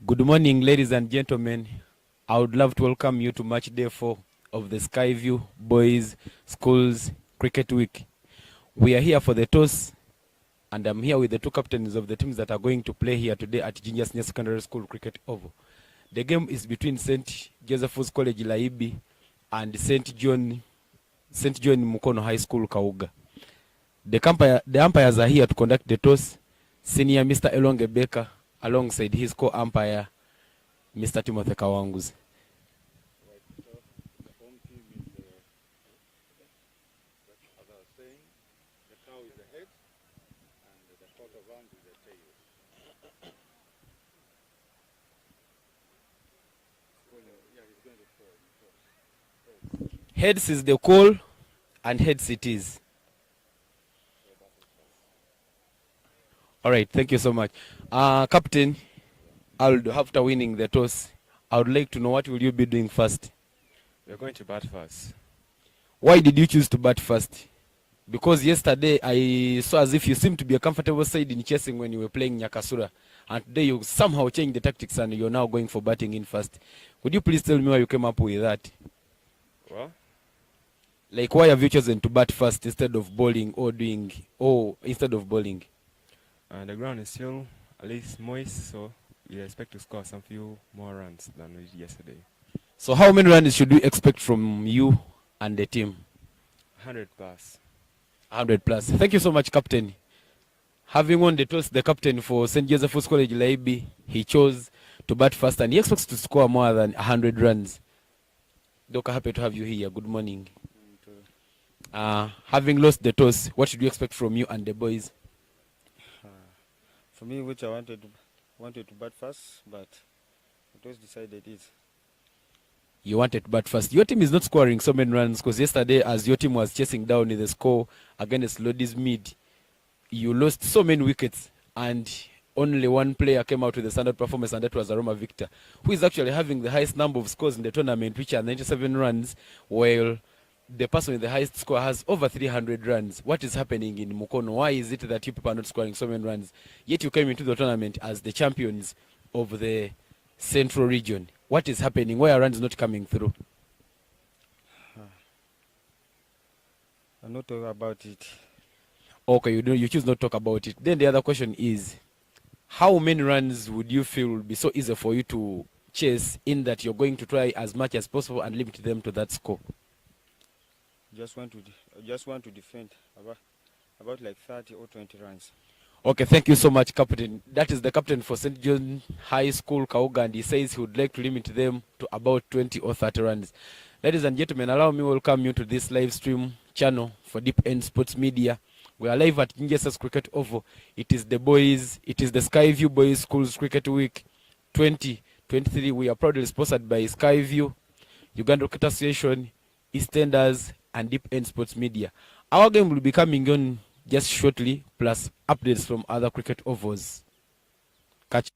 Good morning, ladies and gentlemen. I would love to welcome you to match day 4 of the Skyview Boys Schools Cricket Week. We are here for the toss, and I'm here with the two captains of the teams that are going to play here today at Ginger Senior Secondary School Cricket Oval. The game is between St. Joseph's College Laibi and St. John Mukono High School Kauga. The umpires are here to conduct the toss. Senior Mr. Elonge Baker alongside his co-umpire Mr. Timothy Kawanguzi. Right, so the home team is, as I was saying, the cow is the head and the coat of arms is the tail. Yeah, he's going to throw. Heads is the call, and heads it is. All right, thank you so much. Captain, after winning the toss, I would like to know what will you be doing first? We're going to bat first. Why did you choose to bat first? Because yesterday I saw as if you seemed to be a comfortable side in chasing when you were playing Nyakasura. And today you somehow changed the tactics and you're now going for batting in first. Would you please tell me why you came up with that? Well, Like, why have you chosen to bat first instead of bowling instead of bowling? the ground is still at least moist, so we expect to score some few more runs than we did yesterday. So how many runs should we expect from you and the team? 100 plus. 100 plus. Thank you so much, Captain. Having won the toss, the captain for St. Joseph's College Laibi, he chose to bat first and he expects to score more than 100 runs. Doka, happy to have you here. Good morning. Having lost the toss, what should we expect from you and the boys? For me, which I wanted to bat first, but it was decided it. You wanted to bat first. Your team is not scoring so many runs because yesterday, as your team was chasing down in the score against Lodi's mid, you lost so many wickets and only one player came out with a standard performance, and that was Aroma Victor, who is actually having the highest number of scores in the tournament, which are 97 runs, while the person with the highest score has over 300 runs. What is happening in Mukono? Why is it that you people are not scoring so many runs? Yet you came into the tournament as the champions of the Central region. What is happening? Why are runs not coming through? I'm not talking about it. Okay, you choose not to talk about it. Then the other question is, how many runs would you feel would be so easy for you to chase, in that you're going to try as much as possible and limit them to that score? Just want to defend about like 30 or 20 runs. Okay, thank you so much, Captain. That is the captain for St. John High School, Kauga, and he says he would like to limit them to about 20 or 30 runs. Ladies and gentlemen, allow me to welcome you to this live stream channel for Deep End Sports Media. We are live at Gingesa's Cricket Oval. It is the Skyview Boys Schools Cricket Week 2023. We are proudly sponsored by Skyview, Uganda Cricket Association, EastEnders, and Deep End Sports Media. Our game will be coming on just shortly, plus updates from other cricket ovals. Catch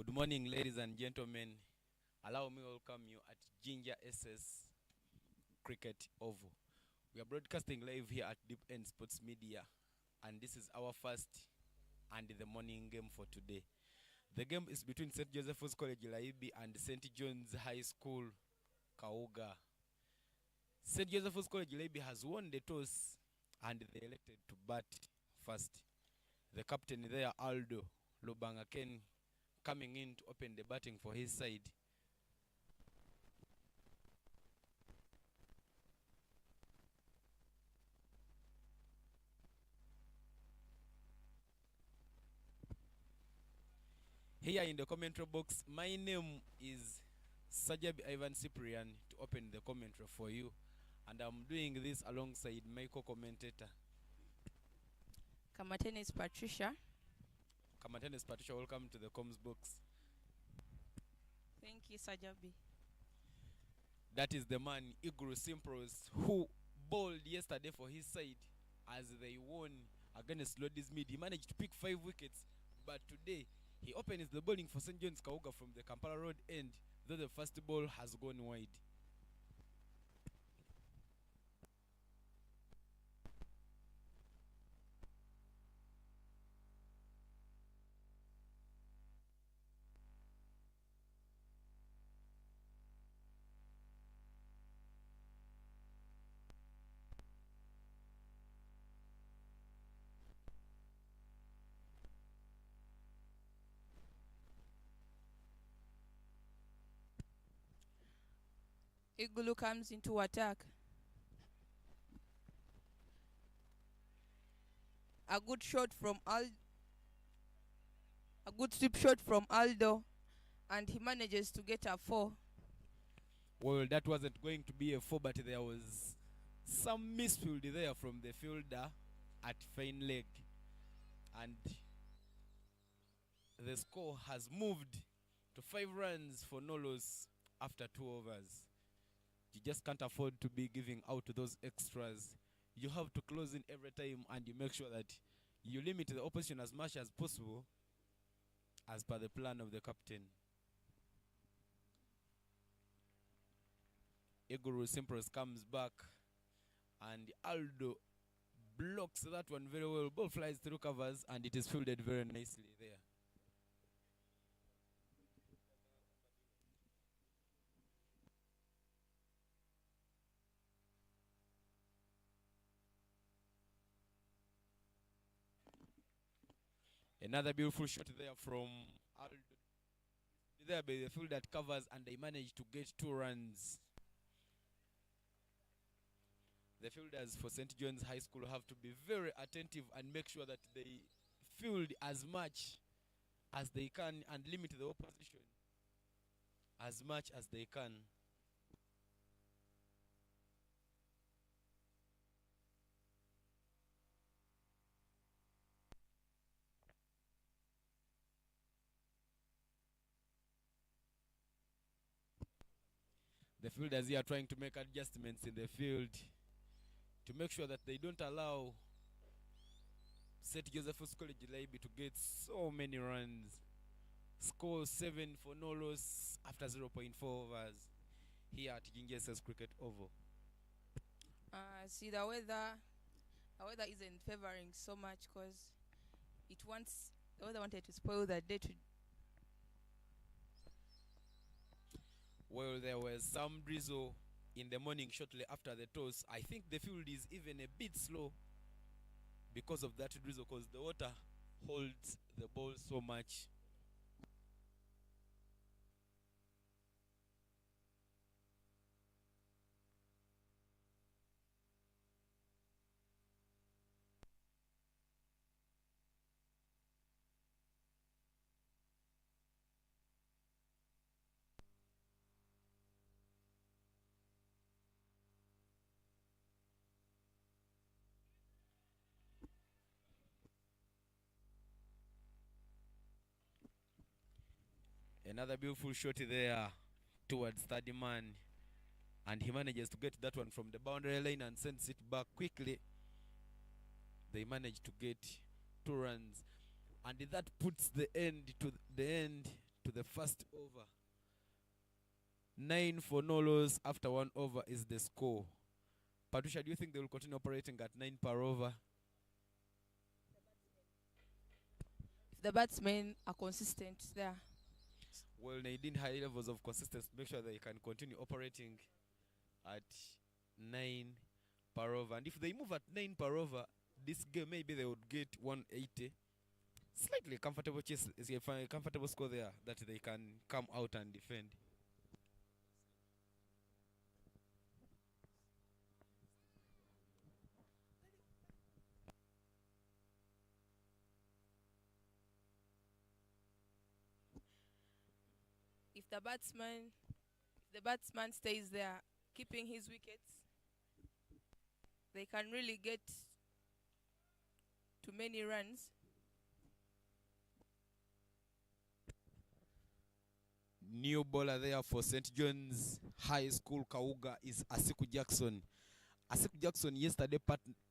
Good morning, ladies and gentlemen. Allow me to welcome you at Ginger SS Cricket Oval. We are broadcasting live here at Deep End Sports Media, and this is our first and the morning game for today. The game is between St. Joseph's College Laibi and St. John's High School Kauga. St. Joseph's College Laibi has won the toss and they elected to bat first. The captain there, Aldo Lobangaken, coming in to open the batting for his side. Here in the commentary box, my name is Sajabi Ivan Cyprian to open the commentary for you. And I'm doing this alongside my co-commentator. Kamatenis Patricia. Kamatenis Patricia, welcome to the comms box. Thank you, Sajabi. That is the man, Iguru Simpros, who bowled yesterday for his side as they won against Lodies Mid. He managed to pick 5 wickets, but today he opens the bowling for St. John's Kauga from the Kampala Road end, though the first ball has gone wide. Igulu comes into attack. A good shot from a good sweep shot from Aldo, and he manages to get a 4. Well, that wasn't going to be a 4, but there was some misfield there from the fielder at fine leg, and the score has moved to 5 runs for no loss after 2 overs. You just can't afford to be giving out those extras. You have to close in every time, and you make sure that you limit the opposition as much as possible as per the plan of the captain. Iguru Simpros comes back, and Aldo blocks that one very well. Ball flies through covers, and it is fielded very nicely there. Another beautiful shot there from Aldo. There by the field that covers, and they managed to get 2 runs. The fielders for St. John's High School have to be very attentive and make sure that they field as much as they can and limit the opposition as much as they can. The fielders here are trying to make adjustments in the field to make sure that they don't allow St. Joseph's College Laibi to get so many runs. Score 7 for no loss after 0.4 overs here at Ginger SS Cricket Oval. See, the weather isn't favoring so much because the weather wanted to spoil the day to. Well, there was some drizzle in the morning shortly after the toss. I think the field is even a bit slow because of that drizzle, because the water holds the ball so much. Another beautiful shot there towards third man, and he manages to get that one from the boundary line and sends it back quickly. They managed to get 2 runs, and that puts the end to the first over. 9 for no loss after 1 over is the score. Patricia, do you think they will continue operating at 9 per over? If the batsmen are consistent there. Well, they need high levels of consistency to make sure they can continue operating at 9 per over. And if they move at 9 per over, this game maybe they would get 180. Slightly comfortable chase, is a comfortable score there that they can come out and defend. If the batsman stays there, keeping his wickets, they can really get to many runs. New bowler there for St. John's High School Kauga is Asiku Jackson. Asiku Jackson yesterday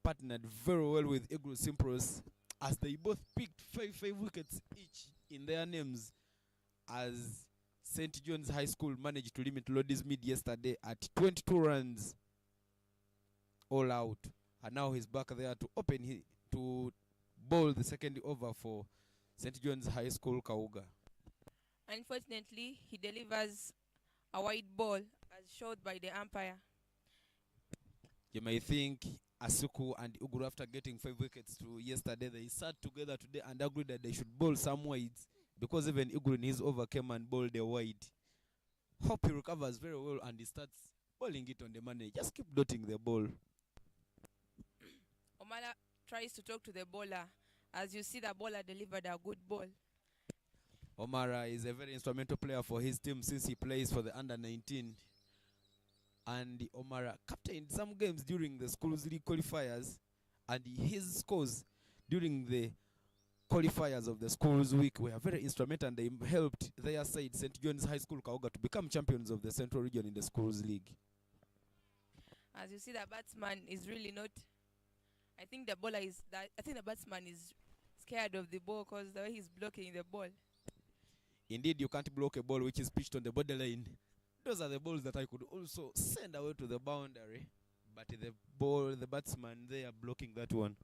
partnered very well with Eagle Simpros as they both picked 5 wickets each in their names, as St. John's High School managed to limit Lodi's mid yesterday at 22 runs all out. And now he's back there to to bowl the second over for St. John's High School Kauga. Unfortunately, he delivers a wide ball as showed by the umpire. You may think Asuku and Uguru, after getting 5 wickets to yesterday, they sat together today and agreed that they should bowl some wides, because even Uguru in his over came and bowled a wide. Hope he recovers very well and he starts bowling it on the money. Just keep dotting the ball. Omala tries to talk to the bowler. As you see, the bowler delivered a good ball. Omara is a very instrumental player for his team since he plays for the under-19. And Omara captained some games during the schools league qualifiers, and his scores during the qualifiers of the schools week were very instrumental, and they helped their side, St. John's High School Kauga, to become champions of the Central Region in the schools league. As you see, the batsman is really not. I think the batsman is scared of the ball because the way he's blocking the ball. Indeed, you can't block a ball which is pitched on the borderline. Those are the balls that I could also send away to the boundary, but the batsman, they are blocking that one.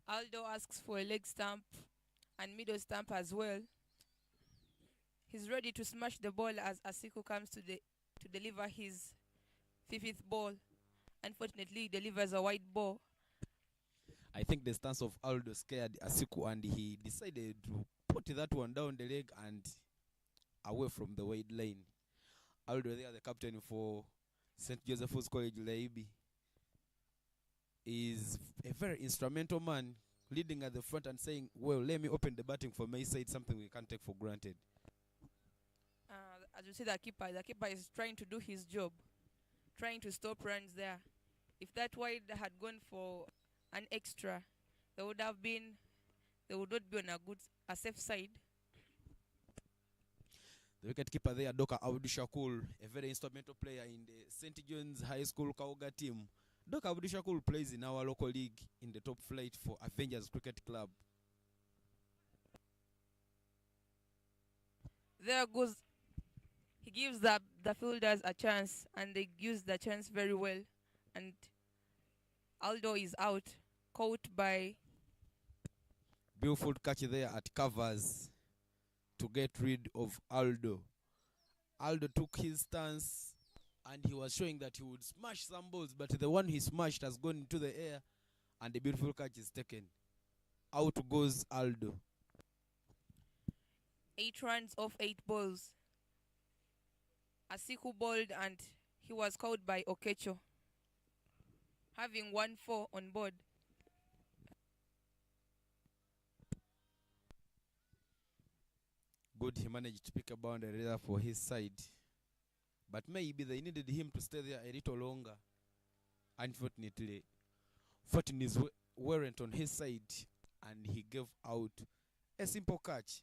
Aldo asks for a leg stump and middle stump as well. He's ready to smash the ball as Asiku comes to deliver his 5th ball. Unfortunately, he delivers a wide ball. I think the stance of Aldo scared Asiku, and he decided to put that one down the leg and away from the wide line. Aldo there, the captain for St. Joseph's College Laibi, is a very instrumental man, leading at the front and saying, well, let me open the batting for my side, something we can't take for granted. As you see, the keeper is trying to do his job, trying to stop runs there. If that wide had gone for an extra, they would not be on a safe side. The wicketkeeper there, Doka Abdushakur, a very instrumental player in the St. John's High School Kauga team. Doka Abdushakur plays in our local league in the top flight for Avengers Cricket Club. There goes. He gives the fielders a chance, and they use the chance very well. And Aldo is out, caught by. Beautiful catch there at covers to get rid of Aldo. Aldo took his stance and he was showing that he would smash some balls, but the one he smashed has gone into the air and the beautiful catch is taken. Out goes Aldo. 8 runs off 8 balls. Asiku bowled and he was caught by Okecho, having 1-4 on board. Good, he managed to pick a boundary there for his side. But maybe they needed him to stay there a little longer. Unfortunately, fortunes weren't on his side, and he gave out a simple catch.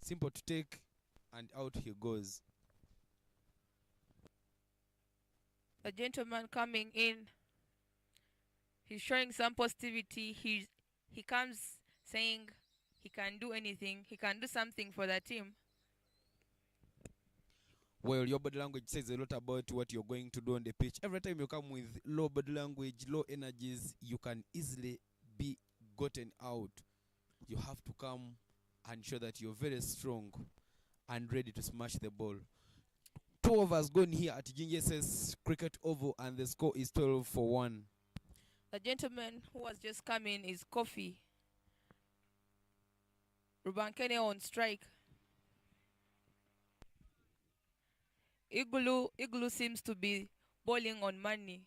Simple to take, and out he goes. The gentleman coming in, he's showing some positivity. He comes saying he can do anything. He can do something for the team. Well, your body language says a lot about what you're going to do on the pitch. Every time you come with low body language, low energies, you can easily be gotten out. You have to come and show that you're very strong and ready to smash the ball. 2 overs gone here at GSS Cricket Oval, and the score is 12-1. The gentleman who was just coming is Kofi Rubankene on strike. Igloo seems to be bowling on money.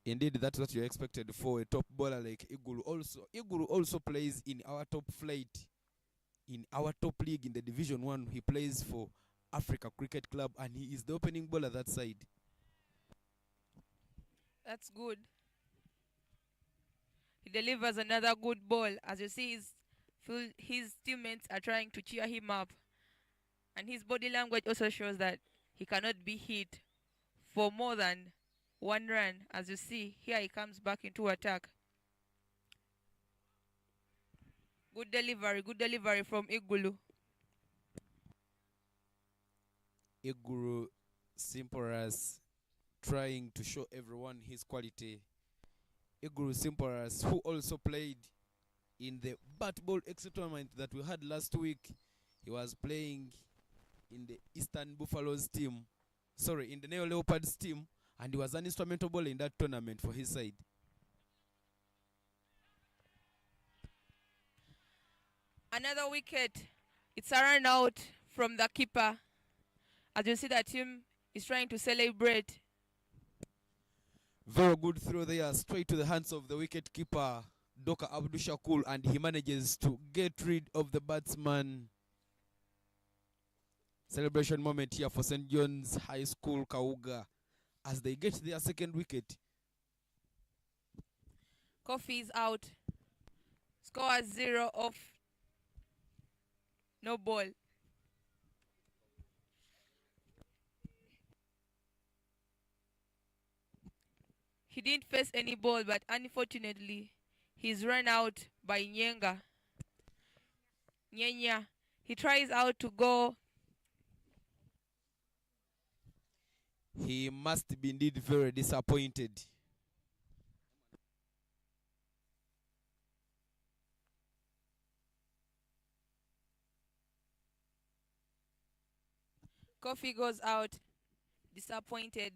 Indeed, that's what you expected for a top bowler like Igulu. Igulu also plays in our top flight, in our top league in the Division 1. He plays for Africa Cricket Club, and he is the opening bowler that side. That's good. He delivers another good ball. As you see, his teammates are trying to cheer him up. And his body language also shows that he cannot be hit for more than 1 run. As you see, here he comes back into attack. Good delivery from Igulu. Igulu Simporas trying to show everyone his quality. Igulu Simporas, who also played in the bat ball exit tournament that we had last week. He was playing in the Eastern Buffaloes team, in the Neo Leopards team, and he was an instrumental bowler in that tournament for his side. Another wicket. It's a run out from the keeper. As you see, the team is trying to celebrate. Very good throw there, straight to the hands of the wicket keeper, Doka Abdul Shakul, and he manages to get rid of the batsman. Celebration moment here for St. John's High School Kauga as they get their second wicket. Coffee is out. Score 0 off. No ball. He didn't face any ball, but unfortunately, he's run out by Nyenya. He tries out to go. He must be indeed very disappointed. Coffee goes out, disappointed.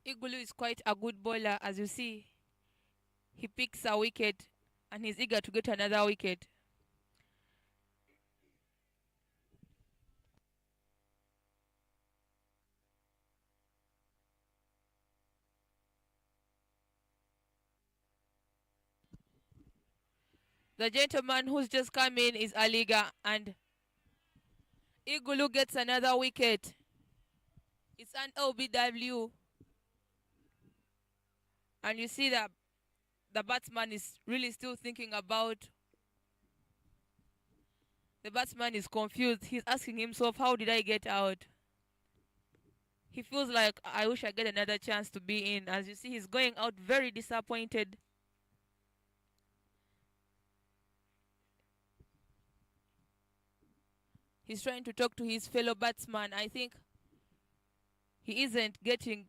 Igulu is quite a good bowler, as you see. He picks a wicket and he's eager to get another wicket. The gentleman who's just come in is Aliga, and Igulu gets another wicket. It's an LBW. And you see that the batsman is really still thinking about The batsman is confused. He's asking himself, how did I get out? He feels like, I wish I get another chance to be in. As you see, he's going out very disappointed. He's trying to talk to his fellow batsman. I think he isn't getting.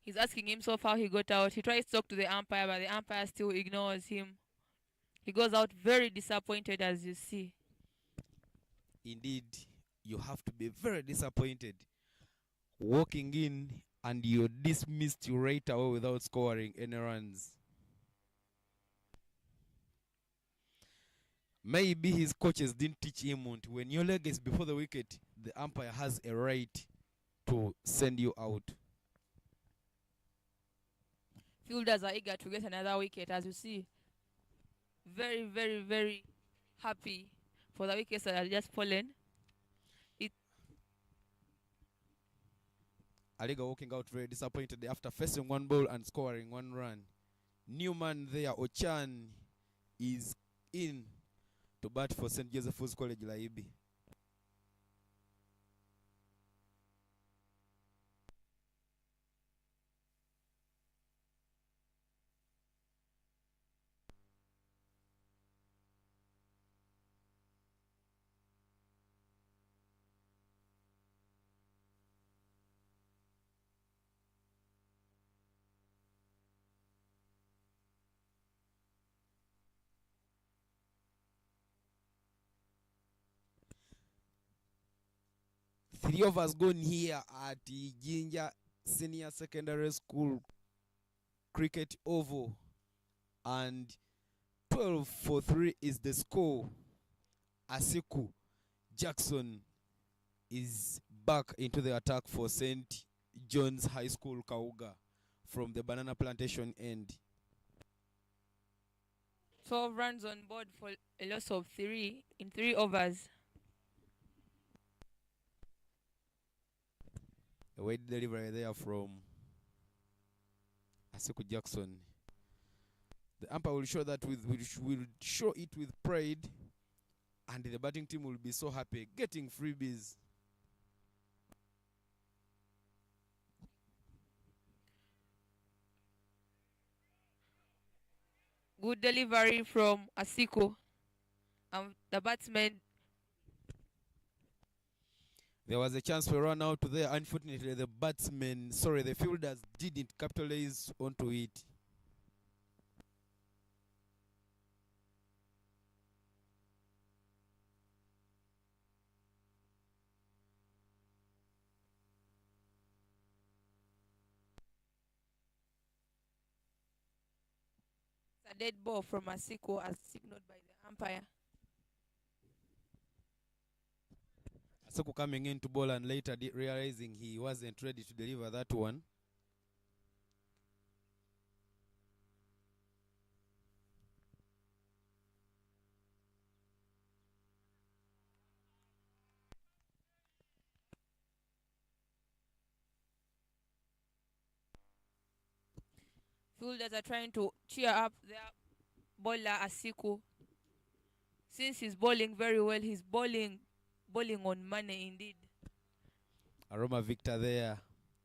He's asking himself how he got out. He tries to talk to the umpire, but the umpire still ignores him. He goes out very disappointed, as you see. Indeed, you have to be very disappointed walking in and you're dismissed right away without scoring any runs. Maybe his coaches didn't teach him when your leg is before the wicket, the umpire has a right to send you out. Fielders are eager to get another wicket, as you see. Very, very, very happy for the wickets that are just fallen. Aliga walking out very disappointed after facing one ball and scoring one run. Newman there, Ochan, is in to bat for St. Joseph's College Laibi. Three of us gone here at the Ginger Senior Secondary School Cricket Oval, and 12-3 is the score. Asiku Jackson is back into the attack for St. John's High School Kauga from the Banana Plantation end. 12 runs on board for a loss of 3 in 3 overs. A wide delivery there from Asiku Jackson. The umpire will show that will show it with pride, and the batting team will be so happy getting freebies. Good delivery from Asiko. The batsman. There was a chance for a run out there. Unfortunately, the fielders didn't capitalize onto it. It's a dead ball from Asiko as signaled by the umpire. Asoko coming in to bowl and later realizing he wasn't ready to deliver that one. Fielders are trying to cheer up their bowler Asiko. Since he's bowling very well, he's bowling on money indeed. Aroma Victor there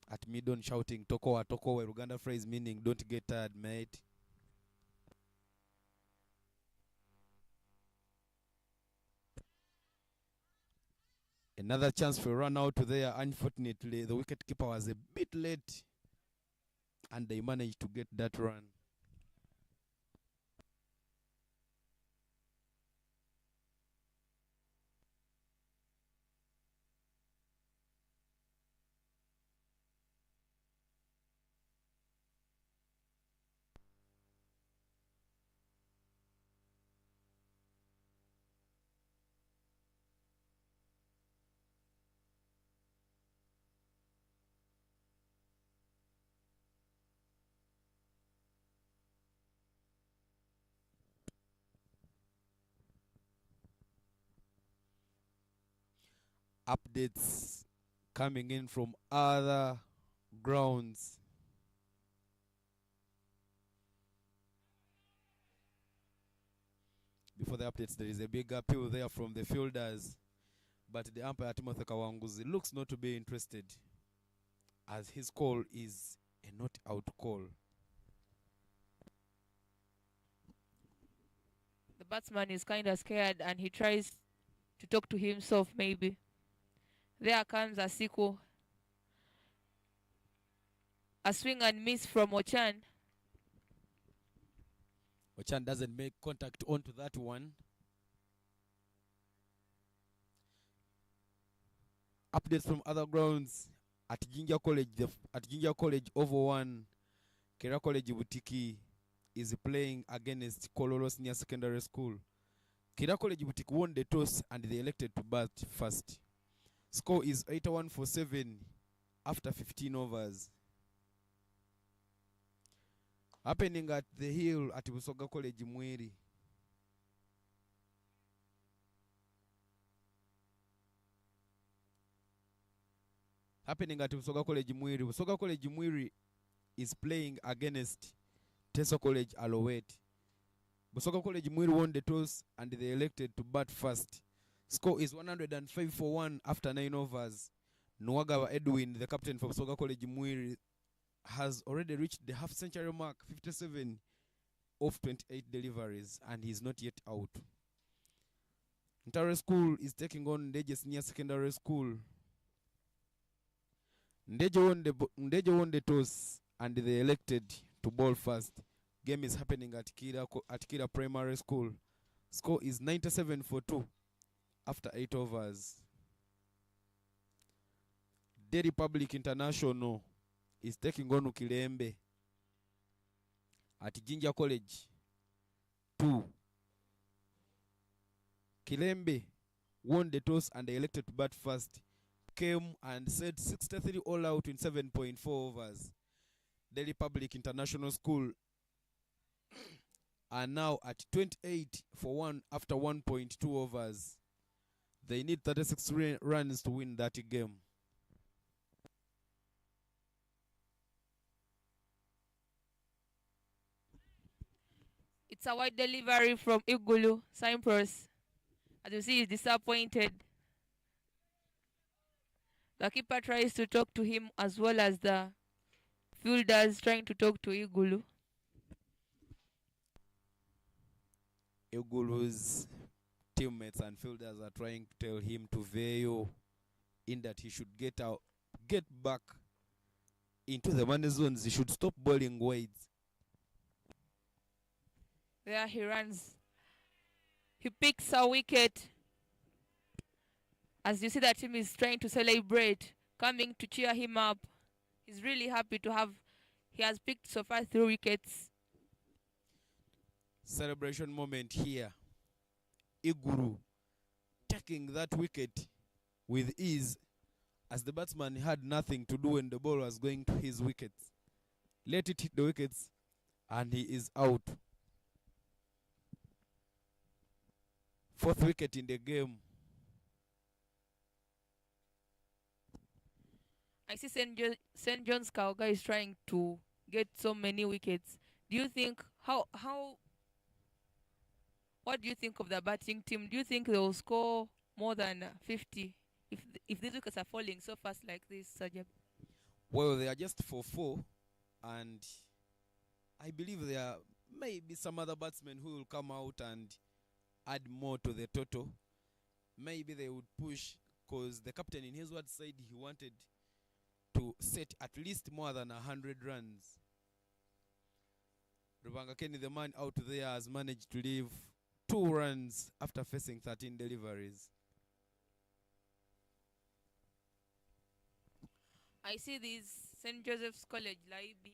at mid-on shouting Tokowa Tokowa, Uganda phrase meaning don't get tired, mate. Another chance for a run out there. Unfortunately, the wicketkeeper was a bit late and they managed to get that run. Updates coming in from other grounds. Before the updates, there is a big appeal there from the fielders, but the umpire Timothy Kawanguzi looks not to be interested, as his call is a not out call. The batsman is kind of scared and he tries to talk to himself maybe. There comes Asiku. A swing and miss from Ochan. Ochan doesn't make contact onto that one. Updates from other grounds at Jinja College. At Jinja College, over one, Kera College Butiki is playing against Kololo Senior Secondary School. Kera College Butiki won the toss and they elected to bat first. Score is 81-7 after 15 overs. Happening at the hill at Busoga College Mweri. Happening at Busoga College Mwiri. Busoga College Mwiri is playing against Teso College Alowet. Busoga College Mwiri won the toss and they elected to bat first. Score is 105-1 after 9 overs. Nwagawa Edwin, the captain for Busoga College Mwiri, has already reached the half-century mark, 57 of 28 deliveries, and he's not yet out. Ntare School is taking on Ndeje Senior Secondary School. Ndeje won the toss and they elected to bowl first. Game is happening at Kira Primary School. Score is 97-2 after 8 overs. The Republic International is taking on Ukilembe at Jinja College 2. Kilembe won the toss and they elected to bat first. Came and set 63 all out in 7.4 overs. The Republic International School are now at 28 for 1 after 1.2 overs. They need 36 runs to win that game. It's a wide delivery from Igulu, Cyprus. As you see, he's disappointed. The keeper tries to talk to him as well as the fielders trying to talk to Igulu. Igulu's teammates and fielders are trying to tell him to veil in that he should get back into the money zones. He should stop bowling wides. There he runs. He picks a wicket. As you see, that team is trying to celebrate, coming to cheer him up. He's really happy to have, he has picked so far 3 wickets. Celebration moment here. Iguru taking that wicket with ease, as the batsman had nothing to do when the ball was going to his wickets. Let it hit the wickets and he is out. 4th wicket in the game. I see St. John's Kauga is trying to get so many wickets. Do you think, what do you think of the batting team? Do you think they will score more than 50 if these wickets are falling so fast like this, Sajab? Well, they are just 4-4, and I believe there may be some other batsmen who will come out and add more to the total. Maybe they would push, because the captain in his word said he wanted to set at least more than 100 runs. Rubanga Kenny, the man out there, has managed to leave 2 runs after facing 13 deliveries. I see this St. Joseph's College, Laibi.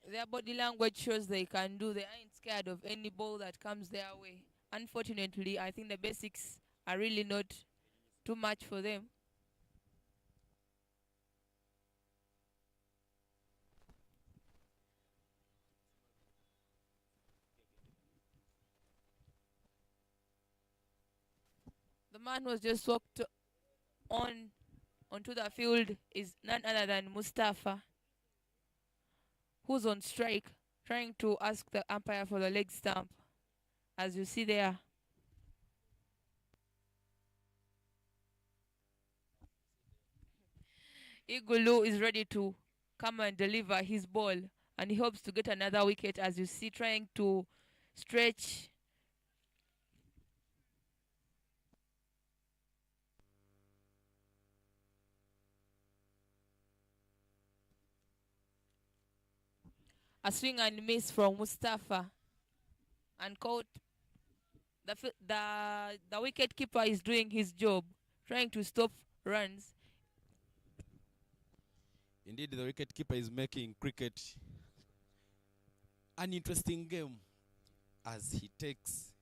Their body language shows they can do. They ain't scared of any ball that comes their way. Unfortunately, I think the basics are really not too much for them. The man was just walked on onto the field is none other than Mustafa, who's on strike, trying to ask the umpire for the leg stamp, as you see there. Igulu is ready to come and deliver his ball, and he hopes to get another wicket, as you see, trying to stretch. A swing and miss from Mustafa, and caught. The wicket keeper is doing his job, trying to stop runs. Indeed, the wicket keeper is making cricket an interesting game as he takes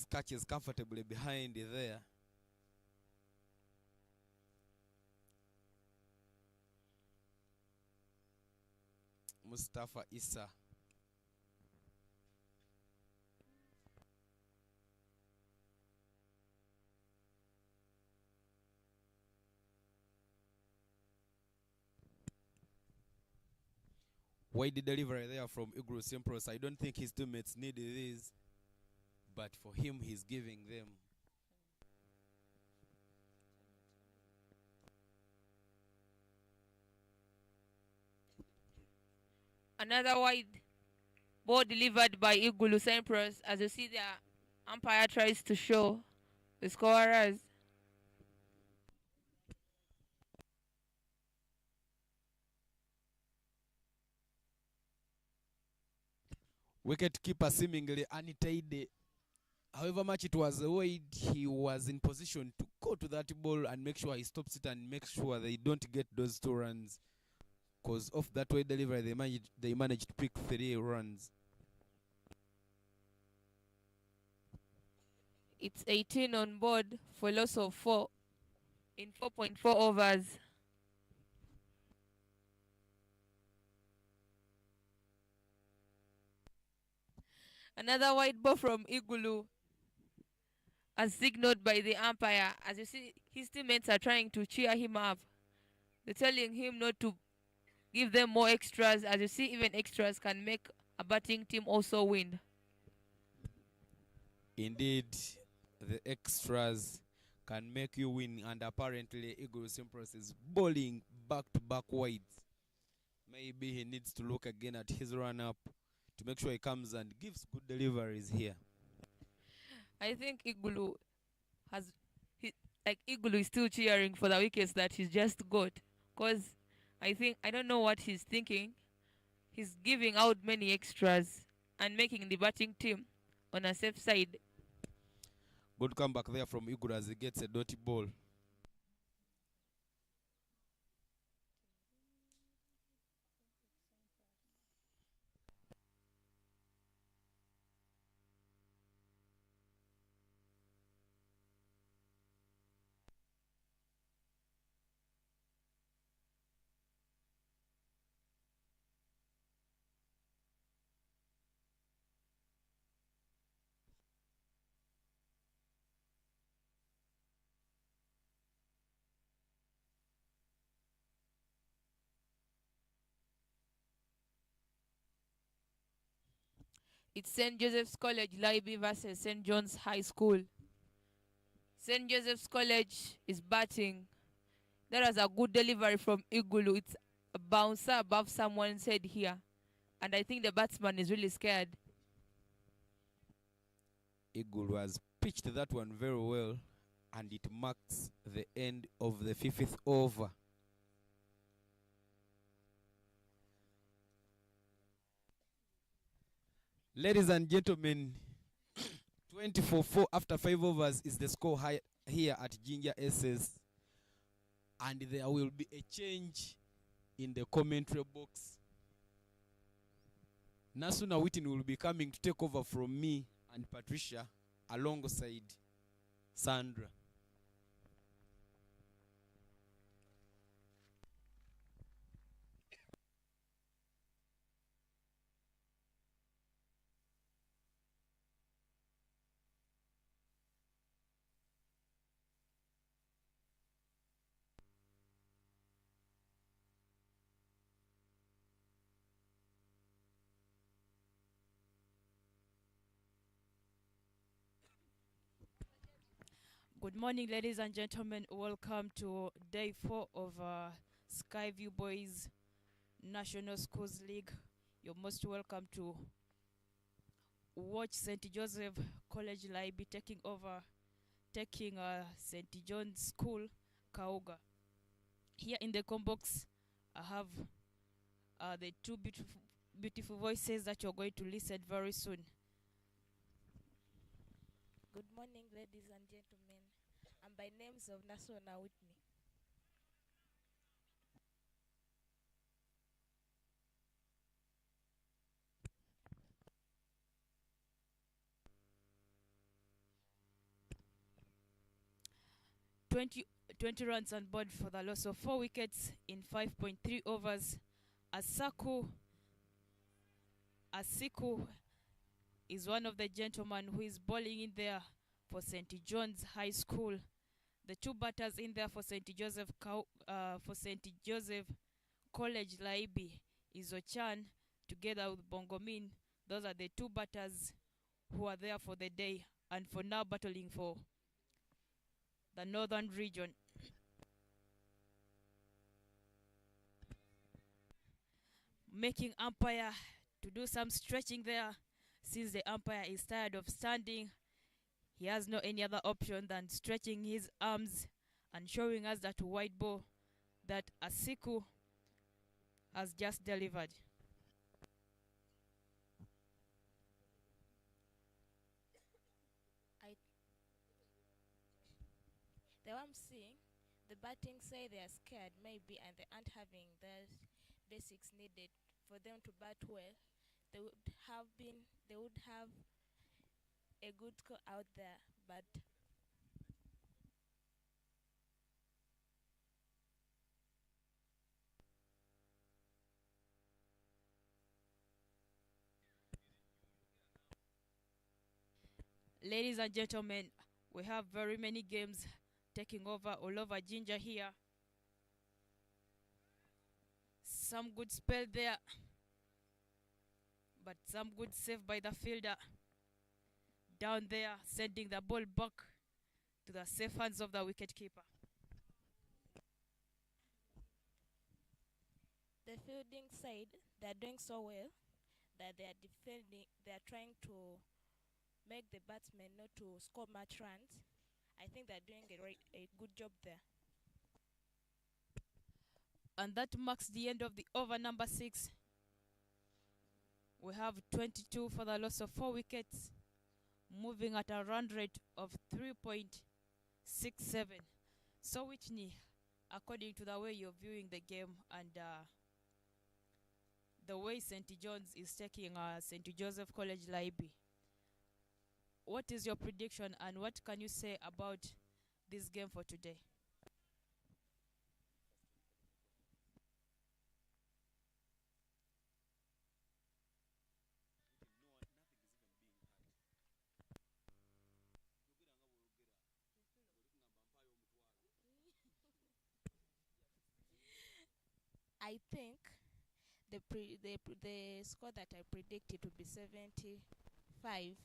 catches comfortably behind there. Mustafa Issa. Wide delivery there from Igru Simpros. I don't think his teammates needed this, but for him, he's giving them. Another wide ball delivered by Igulu Cyprus. As you see, the umpire tries to show the scorers. Wicket keeper seemingly untidy. However much it was wide, he was in position to go to that ball and make sure he stops it and make sure they don't get those 2 runs. Because of that wide delivery, they managed to pick 3 runs. It's 18 on board for loss of 4 in 4.4 overs. Another wide ball from Igulu, as signaled by the umpire. As you see, his teammates are trying to cheer him up. They're telling him not to give them more extras. As you see, even extras can make a batting team also win. Indeed, the extras can make you win, and apparently Igor Simpros is bowling back-to-back wides. Maybe he needs to look again at his run-up to make sure he comes and gives good deliveries here. I think Igulu Igulu is still cheering for the wickets that he's just got, because I don't know what he's thinking. He's giving out many extras and making the batting team on a safe side. Good comeback there from Igulu as he gets a dotty ball. It's St. Joseph's College Library versus St. John's High School. St. Joseph's College is batting. That was a good delivery from Igulu. It's a bouncer above someone's head here. And I think the batsman is really scared. Igulu has pitched that one very well, and it marks the end of the 5th over. Ladies and gentlemen, 24-4 after 5 overs is the score here at Ginger SS. And there will be a change in the commentary box. Nasuna Witten will be coming to take over from me and Patricia alongside Sandra. Good morning, ladies and gentlemen. Welcome to day 4 of Skyview Boys National Schools League. You're most welcome to watch St. Joseph College Library taking St. John's School, Kauga. Here in the combox, I have the two beautiful voices that you're going to listen very soon. Good morning, ladies and gentlemen. I'm by names of Nasona Whitney. Twenty runs on board for the loss of 4 wickets in 5.3 overs. Asiku is one of the gentlemen who is bowling in there for St. John's High School. The two batters in there for St. Joseph College Laibi is Ochan together with Bongomin. Those are the two batters who are there for the day and for now battling for the northern region. Making umpire to do some stretching there, since the umpire is tired of standing. He has no any other option than stretching his arms and showing us that white ball that Asiku has just delivered. The one I'm seeing, the batting say they are scared maybe and they aren't having the basics needed for them to bat well. They would have a good score out there, but Ladies and gentlemen, we have very many games taking over all over Ginger here. Some good spell there, but some good save by the fielder. Down there, sending the ball back to the safe hands of the wicketkeeper. the fielding side, they're doing so well that they are trying to make the batsmen not to score much runs. I think they're doing a good job there. And that marks the end of the over number 6. We have 22 for the loss of 4 wickets, moving at a run rate of 3.67. So Whitney, according to the way you're viewing the game and the way St. John's is taking St. Joseph College Library, what is your prediction and what can you say about this game for today? I think the score that I predicted would be 75,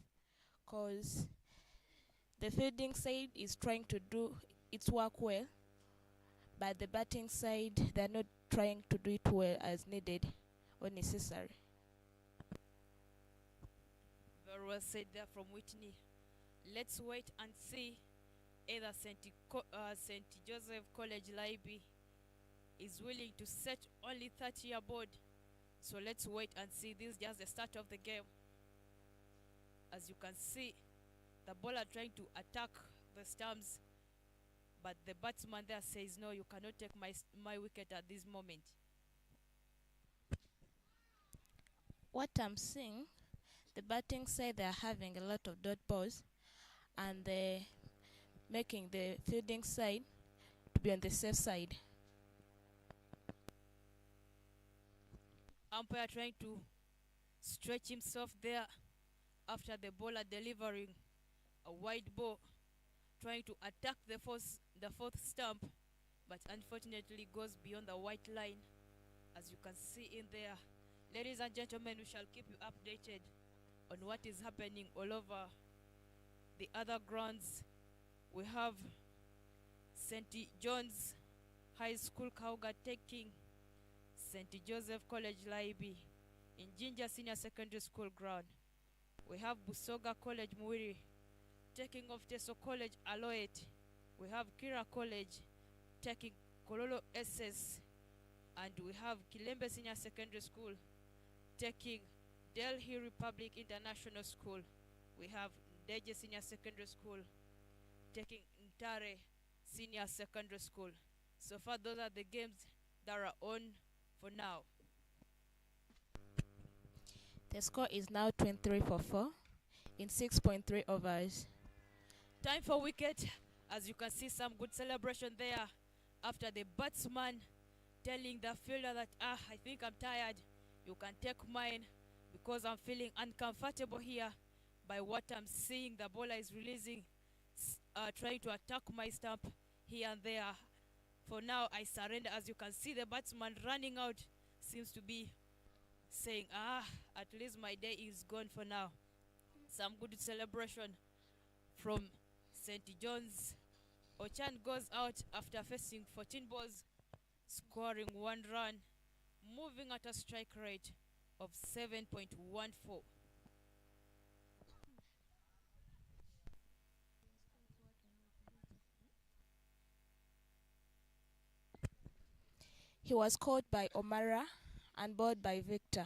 because the fielding side is trying to do its work well, but the batting side, they're not trying to do it well as needed or necessary. Very well said there from Whitney. Let's wait and see either St. Joseph College Library is willing to set only 30 aboard. So let's wait and see. This is just the start of the game. As you can see, the bowler trying to attack the stumps, but the batsman there says, no, you cannot take my wicket at this moment. What I'm seeing, the batting side, they're having a lot of dot balls, and they're making the fielding side to be on the safe side. Umpire trying to stretch himself there after the bowler delivering a wide ball, trying to attack the fourth stump, but unfortunately goes beyond the white line, as you can see in there. Ladies and gentlemen, we shall keep you updated on what is happening all over the other grounds We have St. John's High School Kauga taking St. Joseph College Laibi in Jinja Senior Secondary School ground. We have Busoga College Muiri taking off Teso College Aloet. We have Kira College taking Kololo SS. And we have Kilembe Senior Secondary School taking Delhi Republic International School. We have Ndeje Senior Secondary School taking Ntare Senior Secondary School. So far, those are the games that are on for now. The score is now 23-4 in 6.3 overs. Time for wicket. As you can see, some good celebration there after the batsman telling the fielder that, I think I'm tired. You can take mine because I'm feeling uncomfortable here by what I'm seeing. The bowler is releasing, trying to attack my stump here and there. For now, I surrender. As you can see, the batsman running out seems to be saying, at least my day is gone for now. Some good celebration from St. John's. Ochan goes out after facing 14 balls, scoring 1 run, moving at a strike rate of 7.14. He was caught by Omara and bowled by Victor.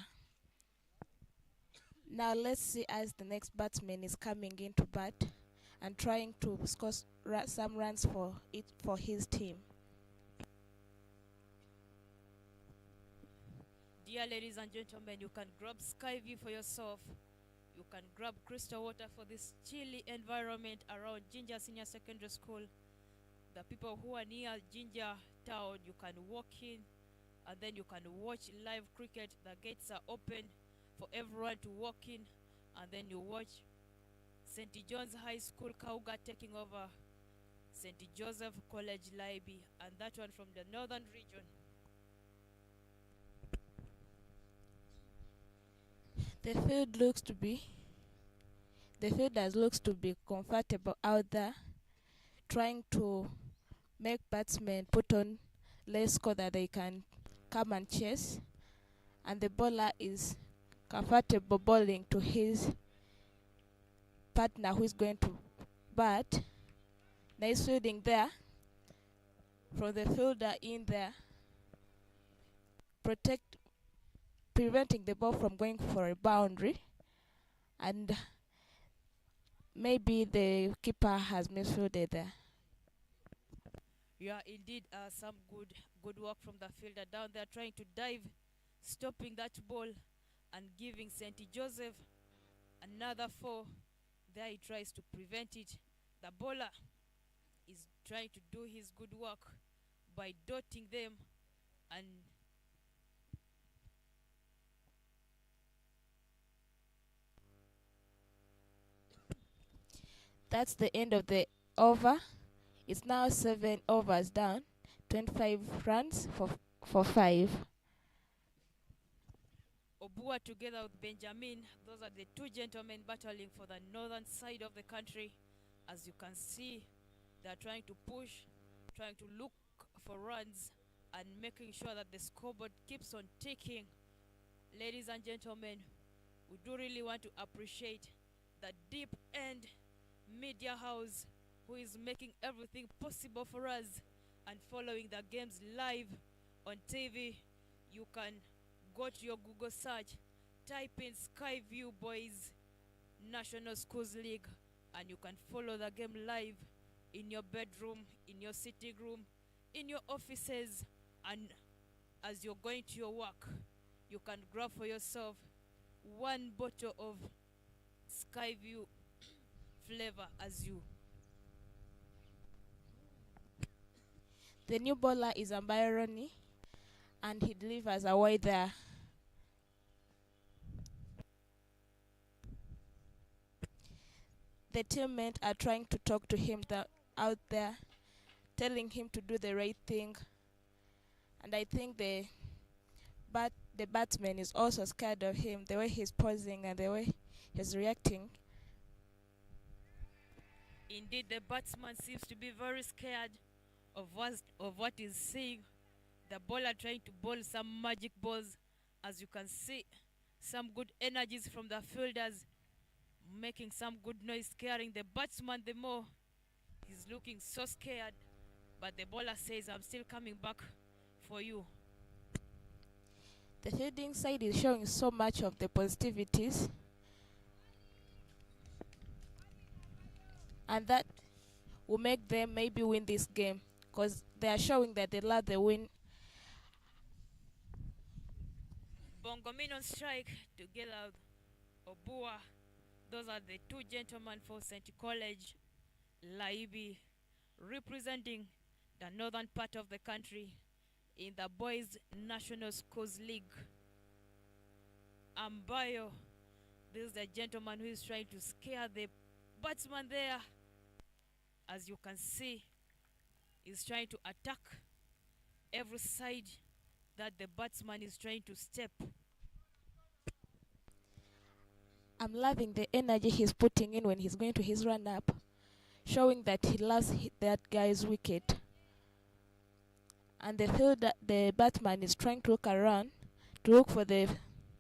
Now let's see as the next batsman is coming in to bat and trying to score some runs for his team. Dear ladies and gentlemen, you can grab Skyview for yourself. You can grab crystal water for this chilly environment around Jinja Senior Secondary School. The people who are near Jinja Town, you can walk in and then you can watch live cricket. The gates are open for everyone to walk in, and then you watch St. John's High School Kauga taking over St. Joseph College Laibi, and that one from the northern region. The fielders looks to be comfortable out there, trying to make batsmen put on less score that they can come and chase, and the bowler is comfortable bowling to his partner who is going to bat. Nice fielding there from the fielder in there, preventing the ball from going for a boundary, and maybe the keeper has misfielded there. Yeah, indeed, some good work from the fielder down there, trying to dive, stopping that ball and giving St. Joseph another 4. There he tries to prevent it. The bowler is trying to do his good work by dotting them, and that's the end of the over. It's now 7 overs down, 25 runs for 5. Obua together with Benjamin, those are the two gentlemen battling for the northern side of the country. As you can see, they're trying to push, trying to look for runs and making sure that the scoreboard keeps on ticking. Ladies and gentlemen, we do really want to appreciate the deep end media house who is making everything possible for us and following the games live on TV. You can go to your Google search, type in Skyview Boys National Schools League, and you can follow the game live in your bedroom, in your sitting room, in your offices, and as you're going to your work, you can grab for yourself 1 bottle of Skyview flavor as you. The new bowler is Ambayaroni, and he delivers away there. The teammates are trying to talk to him out there, telling him to do the right thing. And I think the batsman is also scared of him, the way he's posing and the way he's reacting. Indeed, the batsman seems to be very scared of what he's seeing. The bowler trying to bowl some magic balls. As you can see, some good energies from the fielders, making some good noise, scaring the batsman the more. He's looking so scared, but the bowler says, I'm still coming back for you. The fielding side is showing so much of the positivities, and that will make them maybe win this game because they are showing that they love the win. Bongomin on strike together with Obua. Those are the two gentlemen for St. College Laibi, representing the northern part of the country in the Boys National Schools League. Ambayo, this is the gentleman who is trying to scare the batsman there. As you can see, he's trying to attack every side that the batsman is trying to step. I'm loving the energy he's putting in when he's going to his run up, showing that he loves that guy's wicket. And the batsman is trying to look around to look for the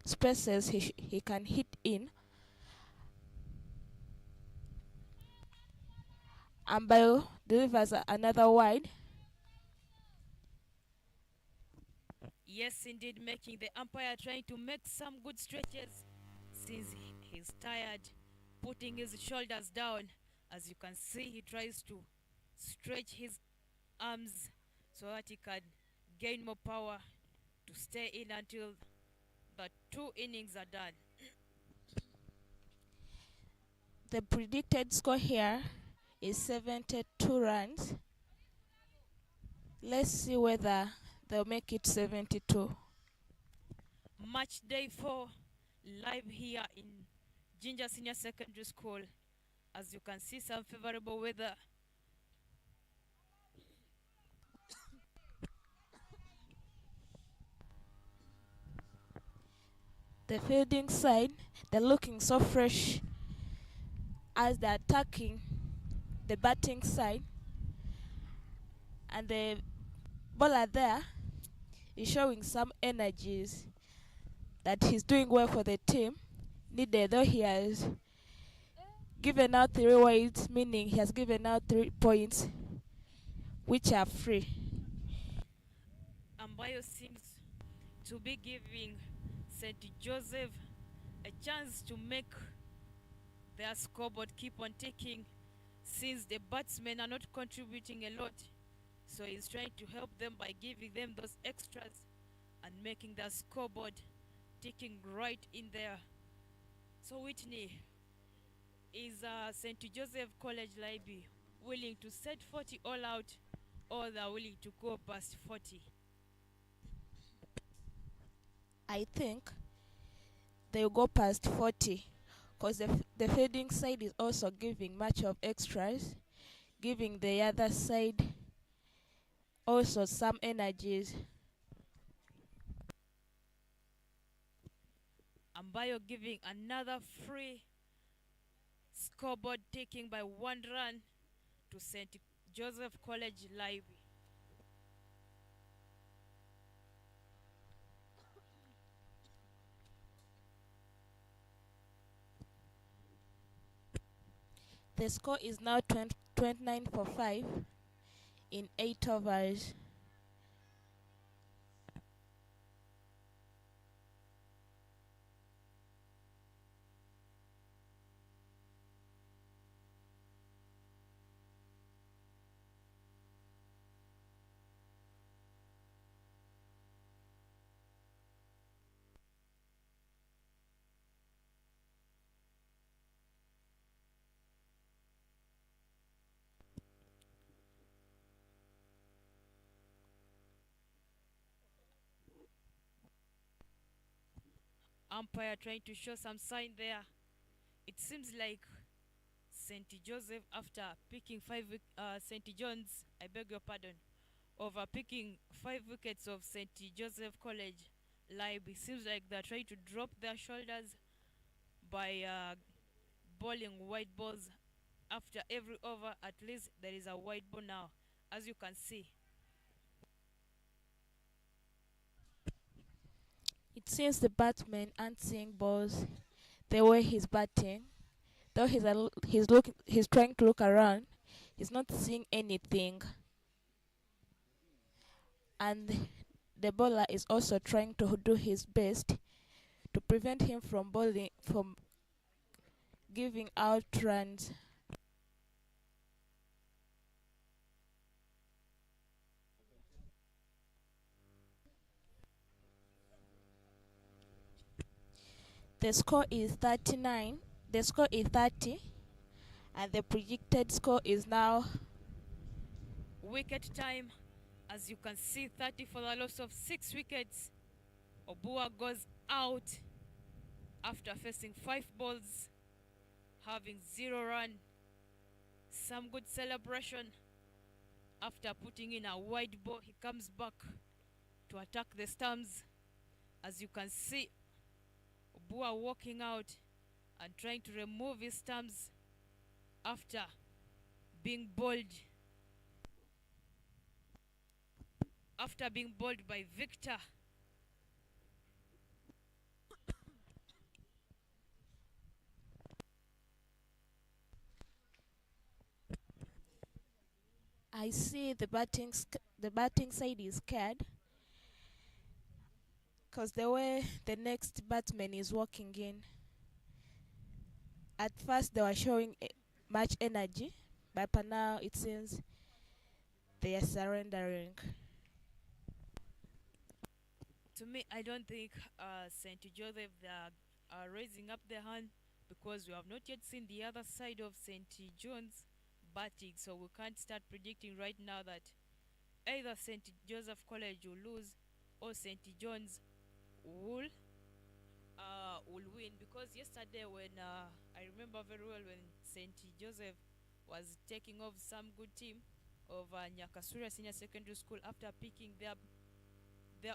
spaces he can hit in. Ambayo delivers another wide. Yes, indeed, making the umpire trying to make some good stretches since he's tired, putting his shoulders down. As you can see, he tries to stretch his arms so that he can gain more power to stay in until the 2 innings are done. The predicted score here is 72 runs. Let's see whether they'll make it 72. Match day 4 live here in Ginger Senior Secondary School. As you can see, some favorable weather. The fielding side, they're looking so fresh as they're attacking the batting side. And the bowler there is showing some energies that he's doing well for the team. Neither though he has given out 3 wides, meaning he has given out 3 points, which are free. Ambayo seems to be giving St. Joseph a chance to make their scoreboard keep on ticking since the batsmen are not contributing a lot. So he's trying to help them by giving them those extras and making their scoreboard ticking right in there. So Whitney, is St. Joseph College Library willing to set 40 all out, or they're willing to go past 40? I think they'll go past 40 because the fielding side is also giving much of extras, giving the other side also some energies. Ambayo giving another free scoreboard, taking by 1 run to St. Joseph College Library. The score is now 29 for 5 in 8 overs. Umpire trying to show some sign there. It seems like St. Joseph, after picking St. John's, I beg your pardon, over picking 5 wickets of St. Joseph College Live, it seems like they're trying to drop their shoulders by bowling white balls after every over, at least there is a wide ball now, as you can see. It seems the batsman aren't seeing balls the way he's batting. Though he's trying to look around, he's not seeing anything. And the bowler is also trying to do his best to prevent him from giving out runs. The score is 39. The score is 30, and the predicted score is now Wicket time, as you can see, 30 for the loss of 6 wickets. Obua goes out after facing 5 balls, having 0 run. Some good celebration after putting in a wide ball. He comes back to attack the stumps. As you can see, Obua walking out and trying to remove his stumps after being bowled. After being bowled by Victor. I see the batting side is scared because the way the next batsman is walking in. At first they were showing much energy, but for now it seems they are surrendering. To me, I don't think St. Joseph they are raising up their hand, because we have not yet seen the other side of St. John's batting, so we can't start predicting right now that either St. Joseph College will lose or St. John's will win. Because yesterday, when I remember very well when St. Joseph was taking off some good team of Nyakasura Senior Secondary School after picking their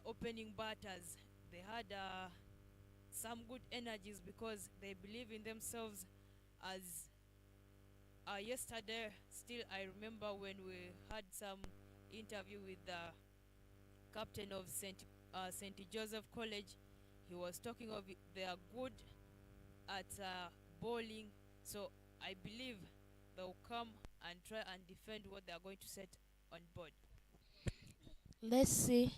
opening batters, they had some good energies because they believe in themselves. As yesterday, still I remember when we had some interview with the captain of St. Joseph College. He was talking of they are good at bowling, so I believe they'll come and try and defend what they are going to set on board. Let's see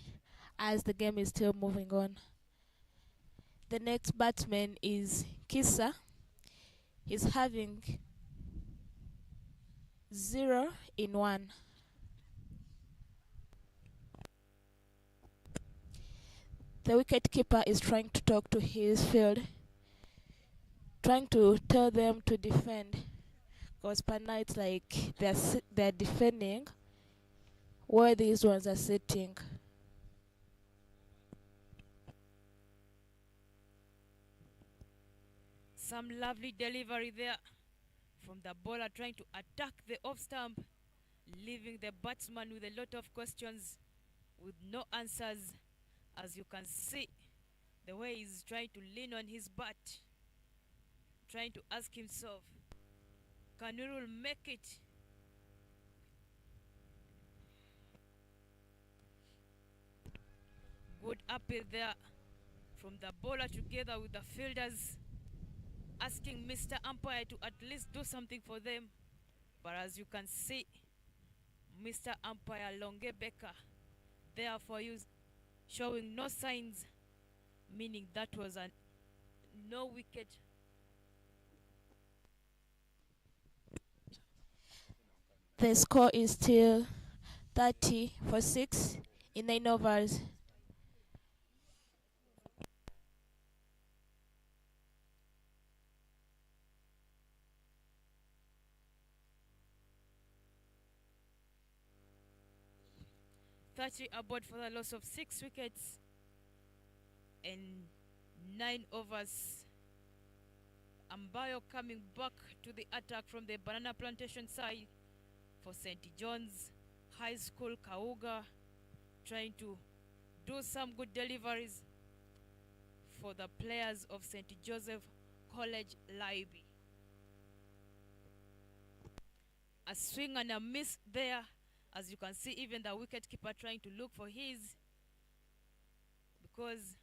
as the game is still moving on. The next batsman is Kisa. He's having 0 in 1. The wicketkeeper is trying to talk to his field, trying to tell them to defend, because per now it's like they're defending where these ones are sitting. Some lovely delivery there from the bowler, trying to attack the off stump, leaving the batsman with a lot of questions with no answers. As you can see, the way he's trying to lean on his bat, trying to ask himself, can Nurul make it? Good appeal there from the bowler together with the fielders, asking Mr. Umpire to at least do something for them. But as you can see, Mr. Umpire Longe Becker there for you, showing no signs, meaning that was a no wicket. The score is still 30 for 6 in 9 overs. Aboard for the loss of 6 wickets in 9 overs. Ambayo coming back to the attack from the Banana Plantation side for St. John's High School Kauga, trying to do some good deliveries for the players of St. Joseph College Library. a swing and a miss there. As you can see, even the wicketkeeper trying to look for his, because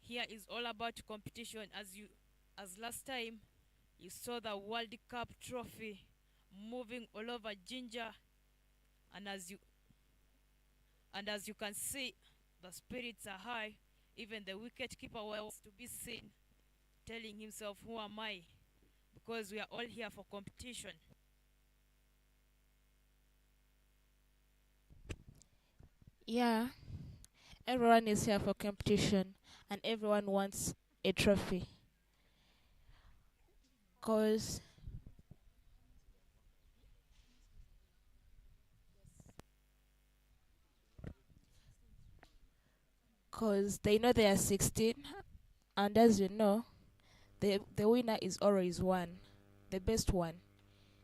here is all about competition. As last time you saw the World Cup trophy moving all over Ginger, and as you can see, the spirits are high. Even the wicketkeeper was to be seen, telling himself, "Who am I?" Because we are all here for competition. Yeah, everyone is here for competition and everyone wants a trophy. Cause they know they are 16, and as you know, the winner is always one. The best one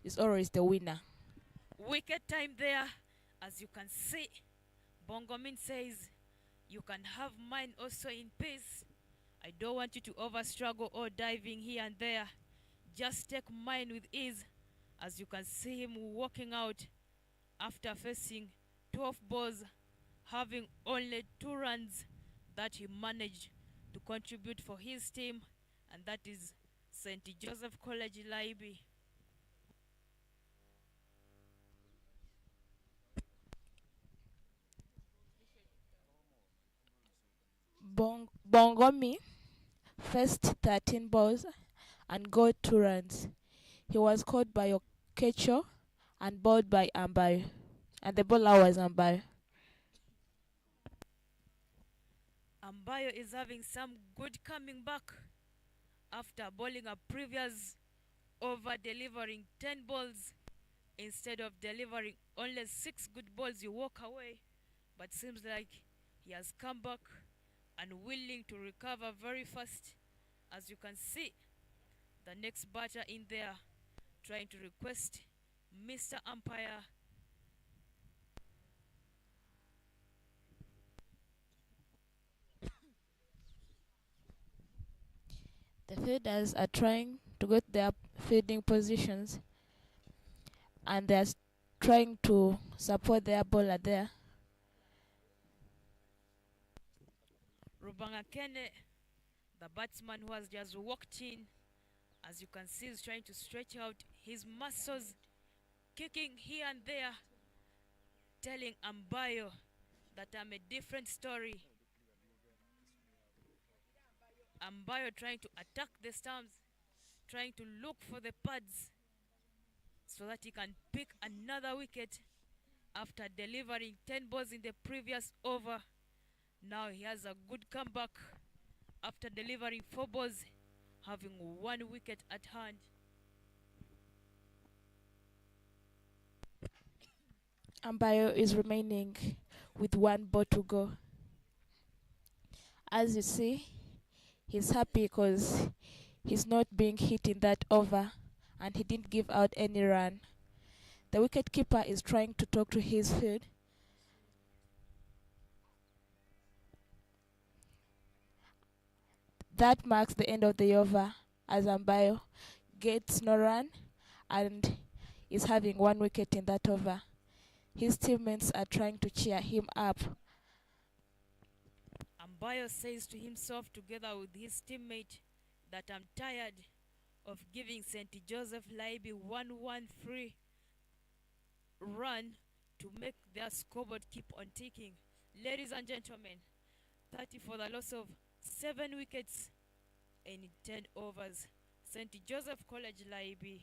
is always the winner. Wicket time there. As you can see, Bongomin says, "You can have mine also in peace. I don't want you to over struggle or diving here and there. Just take mine with ease." As you can see him walking out after facing 12 balls, having only 2 runs that he managed to contribute for his team, and that is St. Joseph College Laibi. Bongomi faced 13 balls and got 2 runs. He was caught by Okecho and bowled by Ambayo, and the bowler was Ambayo. Ambayo is having some good coming back after bowling a previous over, delivering 10 balls. Instead of delivering only 6 good balls, you walk away. But seems like he has come back and willing to recover very fast. As you can see, the next batter in there trying to request Mr. Umpire. The fielders are trying to get their fielding positions, and they're trying to support their bowler there. Rubanga Kene, the batsman who has just walked in, as you can see, is trying to stretch out his muscles, kicking here and there, telling Ambayo that I'm a different story. Ambayo trying to attack the stumps, trying to look for the pads so that he can pick another wicket after delivering 10 balls in the previous over. Now he has a good comeback after delivering 4 balls, having 1 wicket at hand. Ambayo is remaining with 1 ball to go. As you see, he's happy because he's not being hit in that over and he didn't give out any run. The wicketkeeper is trying to talk to his field. That marks the end of the over as Ambayo gets no run and is having 1 wicket in that over. His teammates are trying to cheer him up. Ambayo says to himself together with his teammate that I'm tired of giving St. Joseph Laibi 1-1-3 run to make their scoreboard keep on ticking. Ladies and gentlemen, 30 for the loss of 7 wickets in 10 overs. St. Joseph College Laibi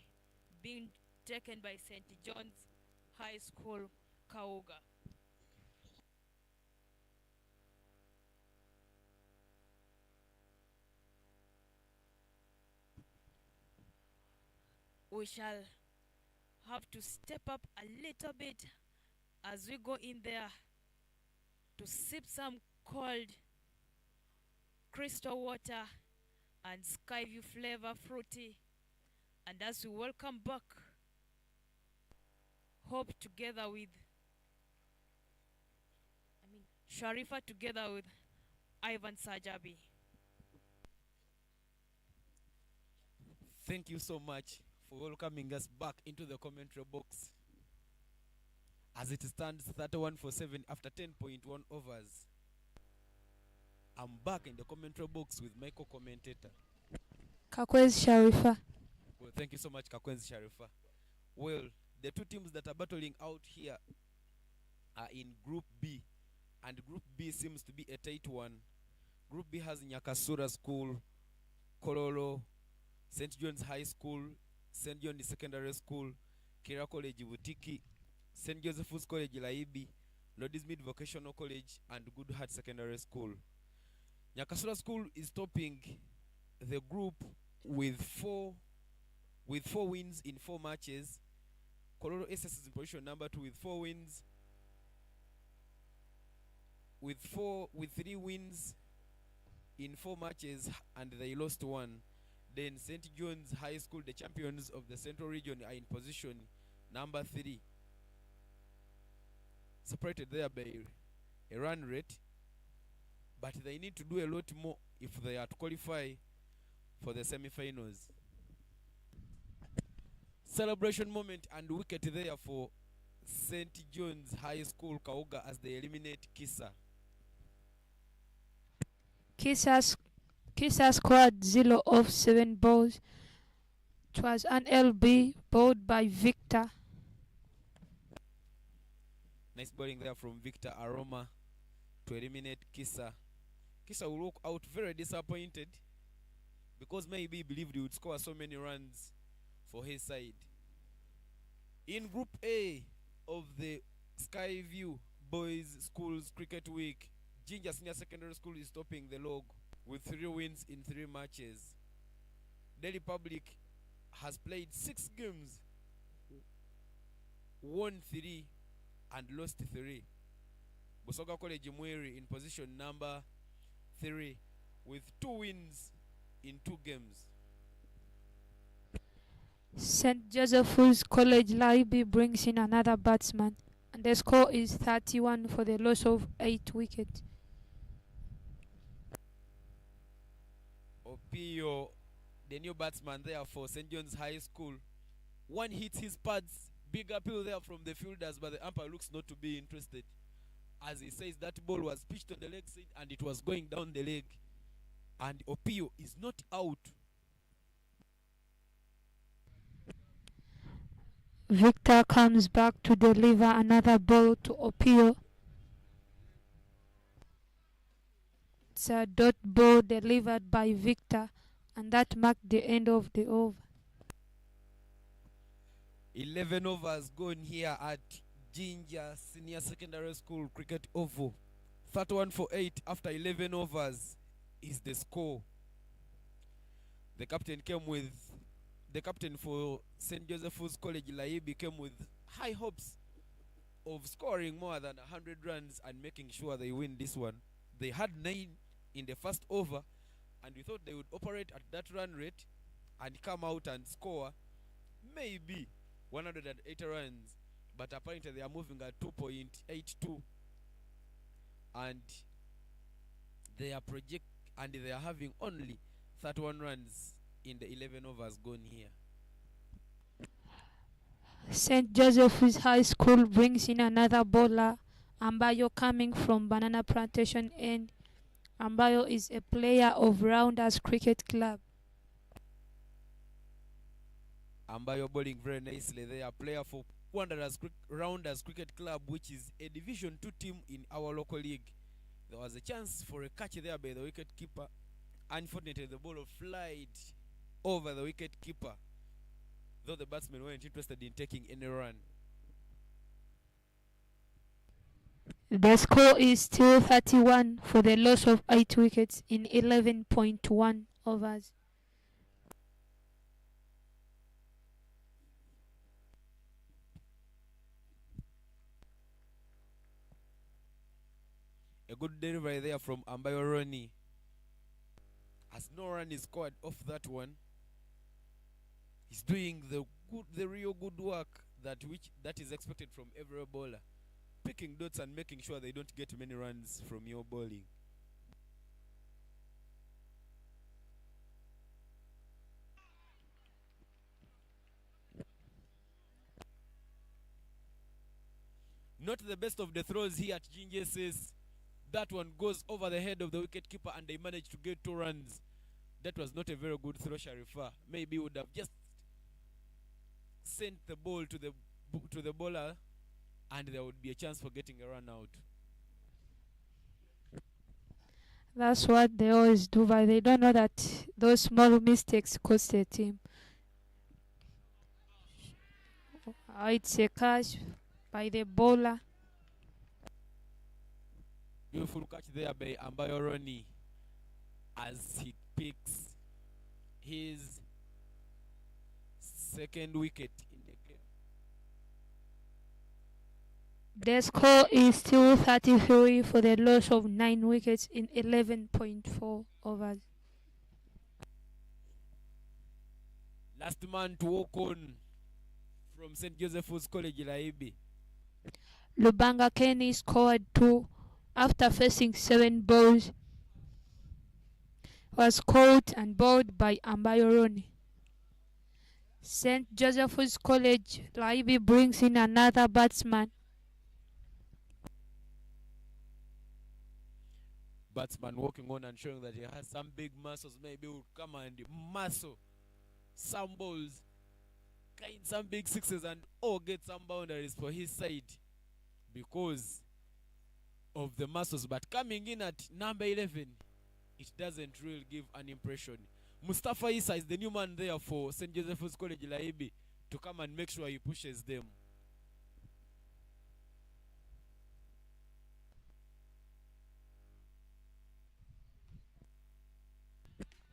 being taken by St. John's High School, Kauga. We shall have to step up a little bit as we go in there to sip some cold crystal water and Skyview flavor fruity. And as we welcome back Hope together with Sharifa together with Ivan Sajabi. Thank you so much for welcoming us back into the commentary box. As it stands 31 for 7 after 10.1 overs. I'm back in the commentary box with my co-commentator. Kakwezi Sharifa. Well, thank you so much, Kakwenzi Sharifa. Well, the two teams that are battling out here are in Group B. And Group B seems to be a tight one. Group B has Nyakasura School, Kololo, St. John's High School, St. John's Secondary School, Kira College Butiki, St. Joseph's College Laibi, Lord's Mid Vocational College, and Good Heart Secondary School. Nyakasura School is topping the group with four wins in 4 matches. Kololo SS is in position number 2 with 4 wins. With 3 wins in 4 matches, and they lost 1. Then St. John's High School, the champions of the Central Region, are in position number 3, separated there by a run rate, but they need to do a lot more if they are to qualify for the semi-finals. Celebration moment and wicket there for St. John's High School Kauga as they eliminate Kisa. Kisa scored 0 of 7 balls. It was an LB bowled by Victor. Nice bowling there from Victor Aroma to eliminate Kisa. Kisa will walk out very disappointed because maybe he believed he would score so many runs for his side. In Group A of the Skyview Boys Schools Cricket Week, Ginger Senior Secondary School is topping the log with 3 wins in 3 matches. Delhi Public has played 6 games, won 3 and lost 3. Busoga College Mweri in position number 3 with 2 wins in 2 games. St. Joseph's College Laibi brings in another batsman, and the score is 31 for the loss of 8 wickets. Opio, the new batsman there for St. John's High School, one hits his pads. Big appeal there from the fielders, but the umpire looks not to be interested, as he says that ball was pitched on the leg side and it was going down the leg, and Opio is not out. Victor comes back to deliver another ball to Opio. It's a dot ball delivered by Victor, and that marked the end of the over. 11 overs gone here at Ginger Senior Secondary School Cricket Oval. 31 for 8 after 11 overs is the score. The captain for St. Joseph's College Laibi came with high hopes of scoring more than 100 runs and making sure they win this one. They had 9 in the first over, and we thought they would operate at that run rate and come out and score maybe 180 runs, but apparently they are moving at 2.82, and they are having only 31 runs in the 11 overs gone here. St. Joseph's High School brings in another bowler, Ambayo, coming from Banana Plantation End. Ambayo is a player of Rounders Cricket Club. Ambayo bowling very nicely. They are player for Rounders Cricket Club, which is a Division 2 team in our local league. There was a chance for a catch there by the wicket keeper. Unfortunately, the ball flied over the wicket keeper, though the batsmen weren't interested in taking any run. The score is still 31 for the loss of 8 wickets in 11.1 overs. A good delivery there from Ambayo Roni, as no run is scored off that one. He's doing the real good work that is expected from every bowler, picking dots and making sure they don't get many runs from your bowling. Not the best of the throws here at Ginger says. That one goes over the head of the wicketkeeper and they managed to get 2 runs. That was not a very good throw, Sharifa. Maybe would have just sent the ball to the bowler and there would be a chance for getting a run out. That's what they always do, but they don't know that those small mistakes cost the team. It's a catch by the bowler. Beautiful catch there by Ambayoroni as he picks his second wicket in the game. The score is still 33 for the loss of 9 wickets in 11.4 overs. Last man to walk on from St. Joseph's College, Laibi. Lubanga Kenny scored 2 after facing 7 balls. Was caught and bowled by Ambayoroni. St. Joseph's College, Laibi brings in another batsman. Batsman walking on and showing that he has some big muscles. Maybe will come and muscle some balls, gain some big sixes and get some boundaries for his side because of the muscles. But coming in at number 11, it doesn't really give an impression. Mustafa Issa is the new man there for St. Joseph's College Laibi to come and make sure he pushes them.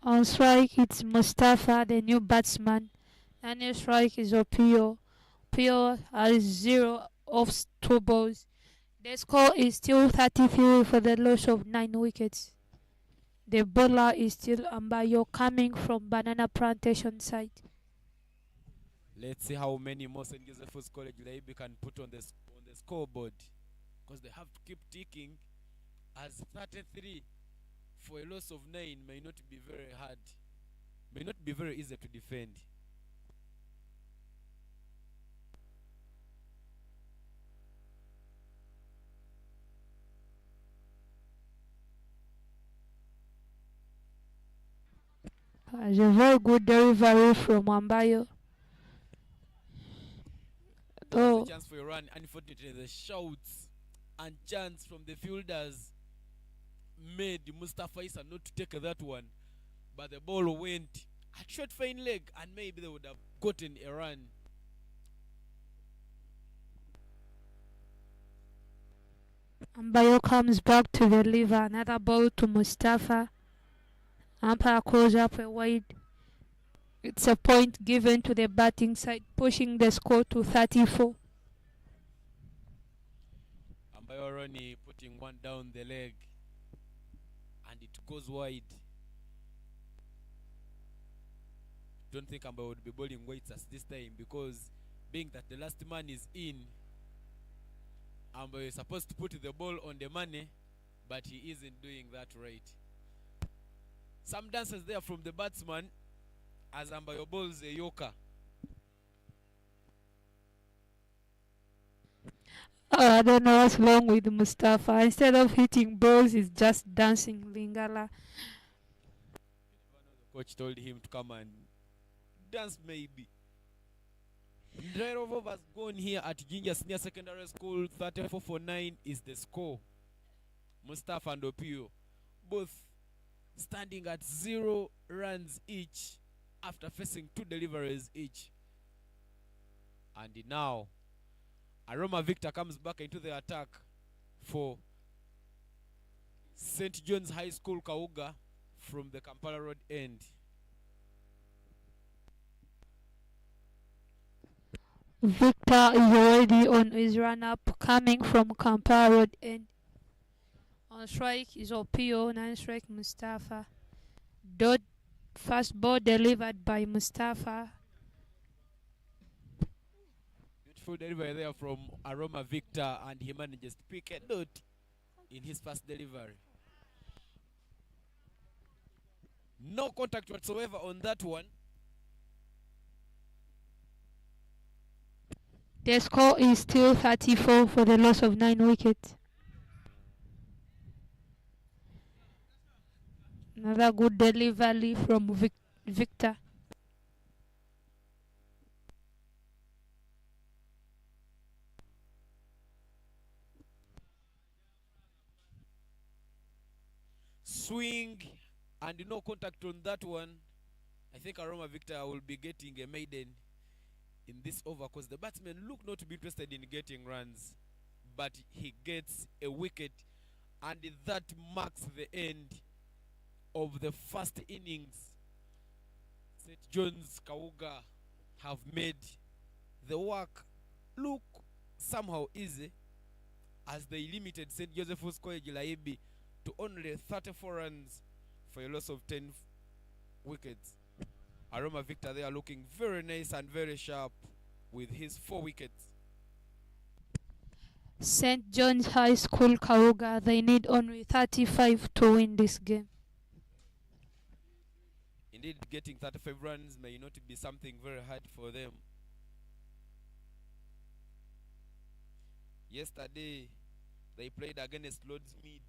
On strike, it's Mustafa, the new batsman. And on strike is Opio. Opio has 0 off 2 balls. The score is still 33 for the loss of 9 wickets. The bowler is still Ambayo coming from Banana Plantation side. Let's see how many more St. Joseph's College Laibi can put on the scoreboard because they have to keep ticking as 33 for a loss of 9 may not be very hard, may not be very easy to defend. It's a very good delivery from Ambayo. There's a chance for a run. Unfortunately, the shouts and chants from the fielders made Mustafa Issa not to take that one, but the ball went at short fine leg and maybe they would have gotten a run. Ambayo comes back to deliver another ball to Mustafa. Umpire calls up a wide. It's a point given to the batting side, pushing the score to 34. Ambayoroni putting one down the leg and it goes wide. Don't think Ambayo would be bowling weights as this time because being that the last man is in, Ambayo is supposed to put the ball on the money, but he isn't doing that right. Some dances there from the batsman as Ambayo bowls a yorker. I don't know what's wrong with Mustafa. Instead of hitting balls, he's just dancing Lingala. The coach told him to come and dance maybe. 12 overs gone here at Ginger Senior Secondary School. 34 for 9 is the score. Mustafa and Opio both standing at 0 runs each after facing 2 deliveries each. And now Aroma Victor comes back into the attack for St. John's High School Kauga from the Kampala Road end. Victor is already on his run-up, coming from Kampala Road end. On strike is Opio, on strike Mustafa. First ball delivered by Mustafa. Beautiful delivery there from Aroma Victor, and he manages to pick a dot in his first delivery. No contact whatsoever on that one. The score is still 34 for the loss of 9 wickets. Another good delivery from Victor. Swing and no contact on that one. I think Aroma Victor will be getting a maiden in this over because the batsman look not to be interested in getting runs, but he gets a wicket, and that marks the end of the first innings. St. John's Kauga have made the work look somehow easy as they limited St. Joseph's College Laibi to only 34 runs for a loss of 10 wickets. Aroma Victor, they are looking very nice and very sharp with his 4 wickets. St. John's High School Kauga, they need only 35 to win this game. Indeed, getting 35 runs may not be something very hard for them. Yesterday, they played against Lord's Mead,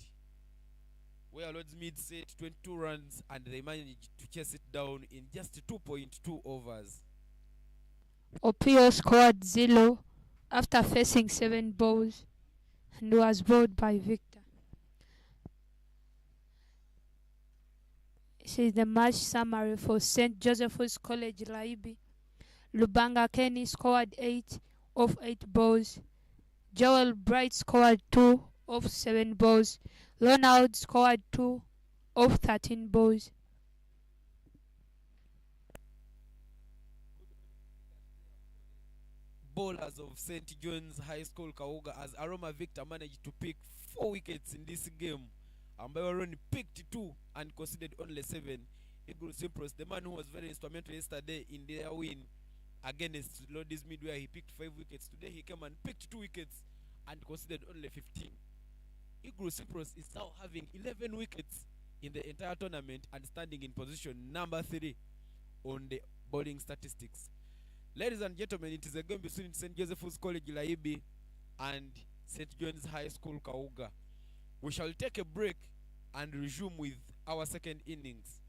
where Lord's Mead set 22 runs and they managed to chase it down in just 2.2 overs. Opio scored 0 after facing 7 balls and was bowled by Victor. This is the match summary for St. Joseph's College Laibi. Lubanga Kenny scored 8 of 8 balls. Joel Bright scored 2 of 7 balls. Ronald scored 2 of 13 balls. Bowlers of St. John's High School Kauga, as Aroma Victor managed to pick 4 wickets in this game. And Byron picked 2 and conceded only 7. Eagle Cyprus, the man who was very instrumental yesterday in their win against Lord's Mid, where he picked 5 wickets. Today he came and picked 2 wickets and conceded only 15. Eagle Cyprus is now having 11 wickets in the entire tournament and standing in position number 3 on the bowling statistics. Ladies and gentlemen, it is a game between St. Joseph's College Laibi and St. John's High School Kauga. We shall take a break and resume with our second innings.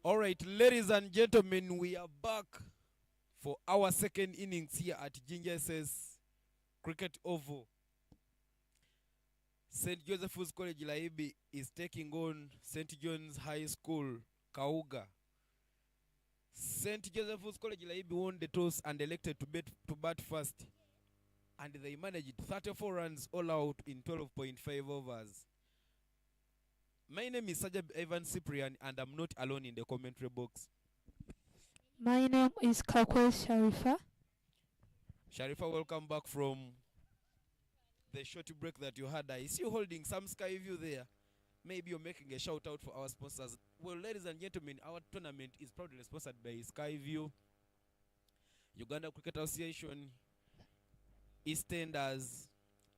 All right, ladies and gentlemen, we are back for our second innings here at Ginger SS Cricket Oval. St. Joseph's College Laibi is taking on St. John's High School Kauga. St. Joseph's College Laibi won the toss and elected to bat first, and they managed 34 runs all out in 12.5 overs. My name is Sajab Ivan Cyprian, and I'm not alone in the commentary box. My name is Kakwe Sharifa. Sharifa, welcome back from the short break that you had. I see you holding some sky view there. Maybe you're making a shout out for our sponsors. Well, ladies and gentlemen, our tournament is proudly sponsored by Skyview, Uganda Cricket Association, EastEnders,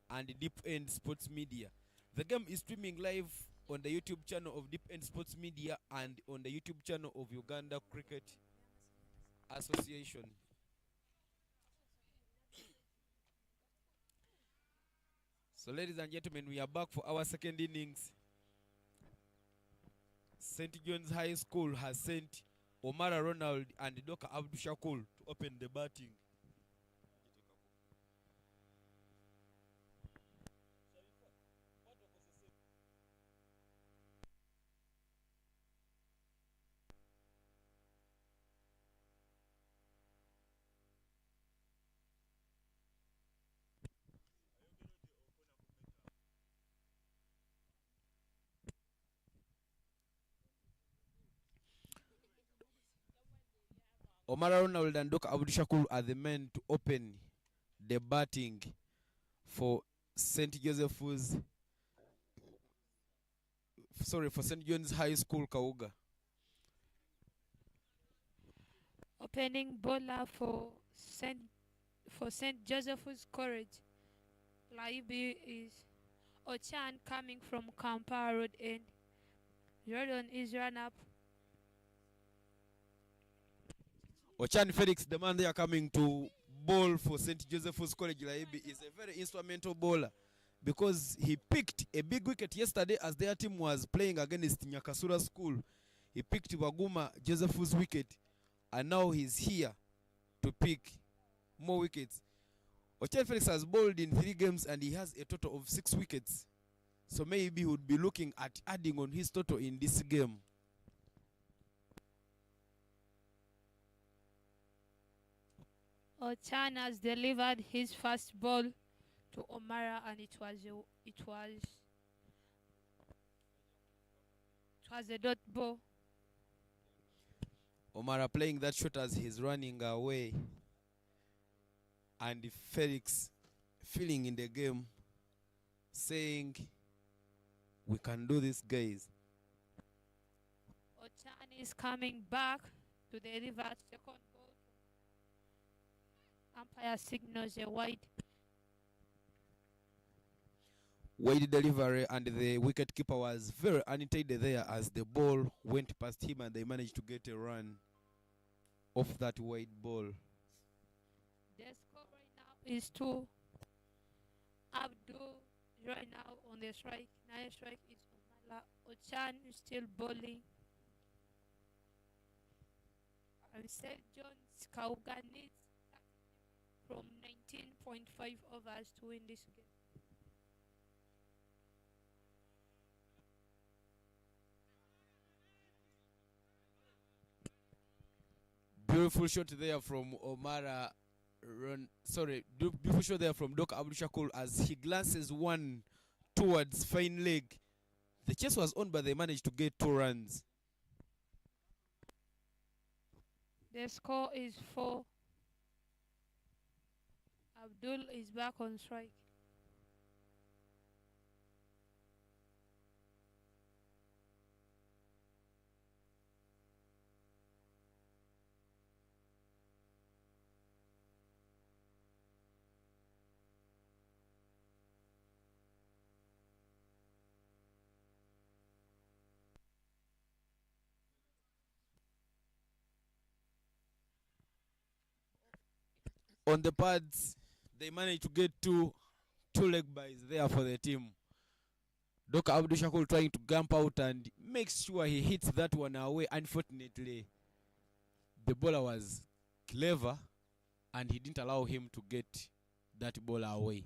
and Deep End Sports Media. The game is streaming live on the YouTube channel of Deep End Sports Media and on the YouTube channel of Uganda Cricket Association. So, ladies and gentlemen, we are back for our second innings. St. John's High School has sent Omara Ronald and Doka Abdu Shakul to open the batting. Omara Ronald and Doka Abdu Shakul are the men to open the batting for St. Joseph's. For St. John's High School Kauga. Opening bowler for St. Joseph's College Laibi is Ochan coming from Kampala Road End. Jordan is run up. Ochan Felix, the man they are coming to bowl for St. Joseph's College Laibi, is a very instrumental bowler because he picked a big wicket yesterday as their team was playing against Nyakasura School. He picked Waguma Joseph's wicket, and now he's here to pick more wickets. Ochan Felix has bowled in 3 games and he has a total of 6 wickets. So maybe he would be looking at adding on his total in this game. Ochan has delivered his first ball to Omara, and it was a dot ball. Omara playing that shot as he's running away, and Felix feeling in the game, saying, "We can do this, guys." Ochan is coming back to deliver second ball. Umpire signals a wide. Wide delivery, and the wicketkeeper was very untidy there as the ball went past him, and they managed to get a run off that wide ball. The score right now is 2. Abdul right now on the strike. 9 strike is Omala. Ochan is still bowling. And St. John's Kauga needs from 19.5 overs to win this game. Beautiful shot there from Omara. Beautiful shot there from Doka Abdul Shakul as he glances one towards fine leg. The chase was on, but they managed to get 2 runs. The score is 4. Abdul is back on strike. On the pads, they managed to get two leg byes there for the team. Dr. Abdul Shakur trying to gump out and make sure he hits that one away. Unfortunately, the bowler was clever and he didn't allow him to get that ball away.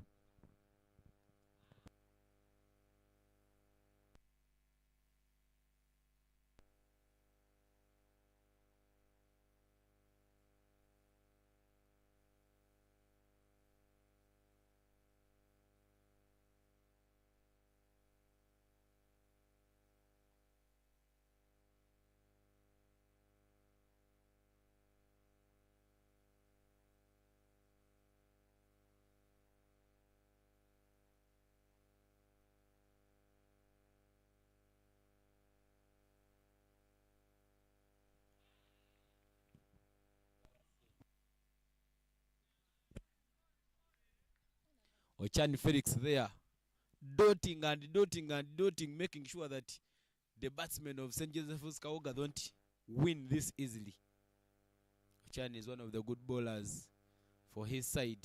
Ochan Felix there, dotting and dotting and dotting, making sure that the batsmen of St. Joseph's Kaoga don't win this easily. Ochan is one of the good bowlers for his side.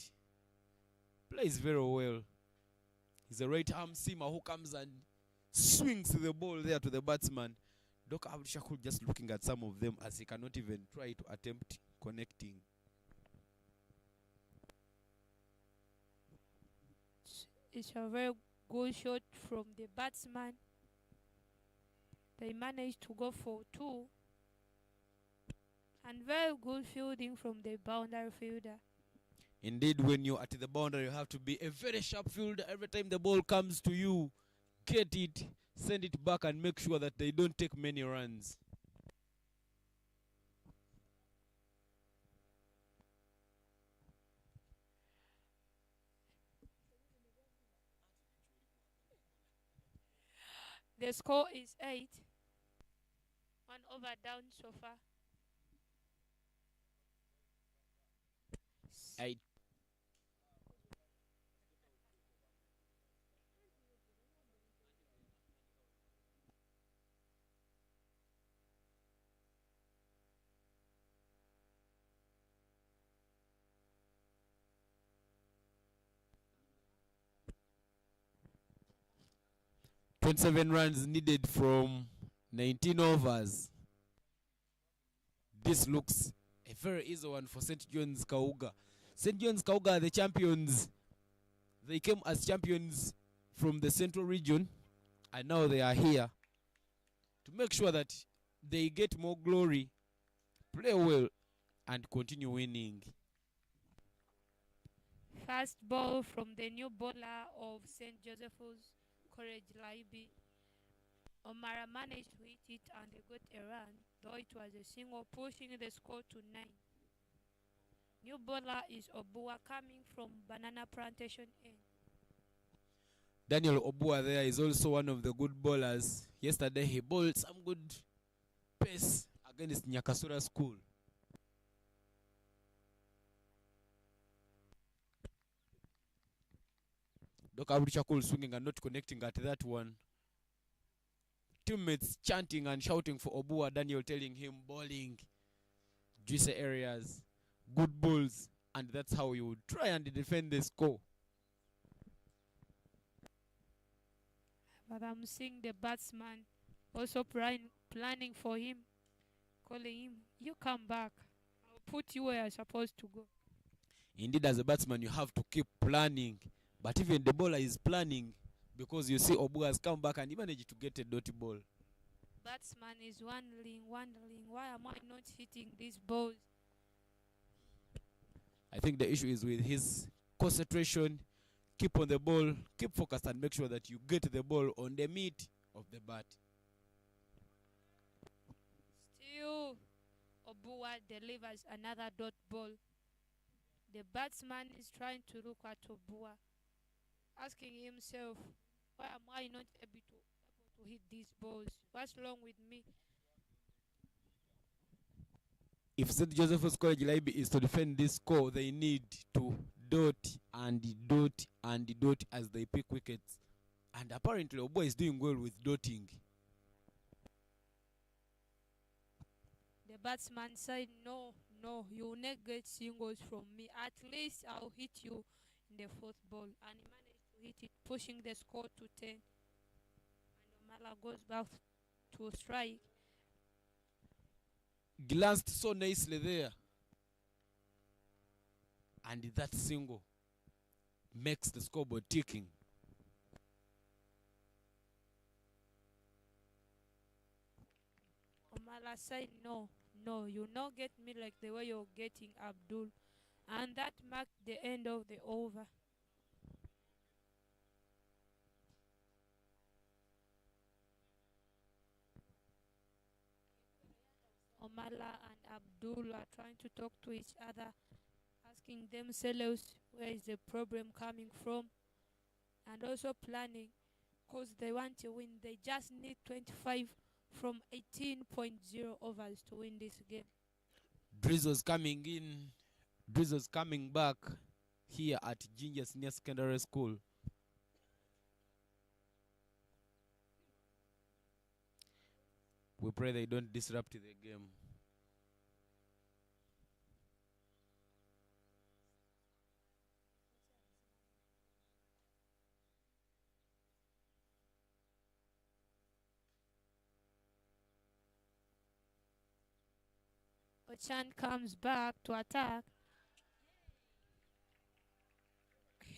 Plays very well. He's a right arm seamer who comes and swings the ball there to the batsman. Dr. Abdul Shakur just looking at some of them as he cannot even try to attempt connecting. It's a very good shot from the batsman. They managed to go for 2. And very good fielding from the boundary fielder. Indeed, when you're at the boundary, you have to be a very sharp fielder. Every time the ball comes to you, get it, send it back, and make sure that they don't take many runs. The score is 8. 1 over down so far. 8. Seven runs needed from 19 overs. This looks a very easy one for St. John's Kauga. St. John's Kauga are the champions. They came as champions from the central region, and now they are here to make sure that they get more glory, play well, and continue winning. First ball from the new bowler of St. Joseph's College Laibi. Omara managed to hit it and they got a run, though it was a single, pushing the score to 9. New bowler is Obua coming from Banana Plantation End. Daniel Obua there is also one of the good bowlers. Yesterday he bowled some good pace against Nyakasura School. Dr. Abdul Shakur swinging and not connecting at that one. Teammates chanting and shouting for Obua. Daniel telling him bowling, juicy areas, good balls, and that's how you would try and defend the score. But I'm seeing the batsman also planning for him, calling him, you come back, I'll put you where you're supposed to go. Indeed, as a batsman, you have to keep planning. But even the bowler is planning because you see Obu has come back and he managed to get a dirty ball. Batsman is wondering, why am I not hitting these balls? I think the issue is with his concentration. Keep on the ball, keep focused, and make sure that you get the ball on the meat of the bat. Still, Obua delivers another dot ball. The batsman is trying to look at Obua, asking himself, why am I not able to hit these balls? What's wrong with me? If St. Joseph's College Library is to defend this score, they need to dot and dot and dot as they pick wickets. And apparently, Obua is doing well with dotting. The batsman said, no, you will not get singles from me. At least I'll hit you in the fourth ball. And he managed to hit it, pushing the score to 10. Omala goes back to strike. Glanced so nicely there. And that single makes the scoreboard ticking. Omala said, no, you not get me like the way you're getting Abdul. And that marked the end of the over. Omala and Abdul are trying to talk to each other, asking themselves where is the problem coming from, and also planning because they want to win. They just need 25 from 18.0 overs to win this game. Drizzle's coming in. Drizzle's coming back here at Ginger Senior Secondary School. We pray they don't disrupt the game. Ochan comes back to attack.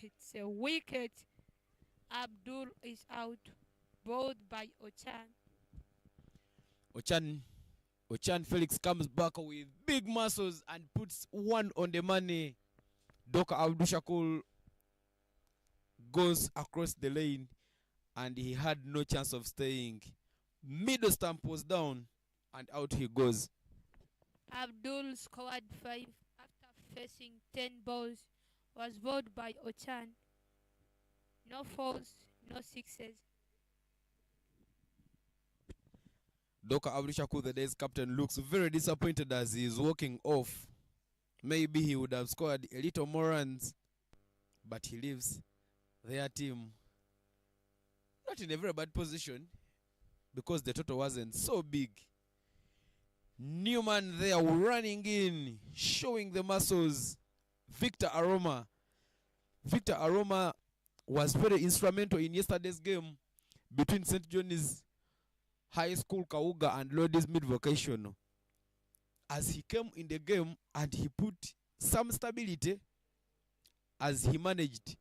It's a wicket. Abdul is out, bowled by Ochan. Ochan Felix comes back with big muscles and puts one on the money. Doka Abdul Shakur goes across the lane and he had no chance of staying. Middle stump was down and out he goes. Abdul scored 5 after facing 10 balls. Was bowled by Ochan. No fours, no sixes. Doka Abdul Shakur, the day's captain, looks very disappointed as he is walking off. Maybe he would have scored a little more runs, but he leaves their team not in a very bad position because the total wasn't so big. Newman there running in, showing the muscles. Victor Aroma. Victor Aroma was very instrumental in yesterday's game between St. John's High School Kauga and Lodi's mid-vocational. As he came in the game and he put some stability as he managed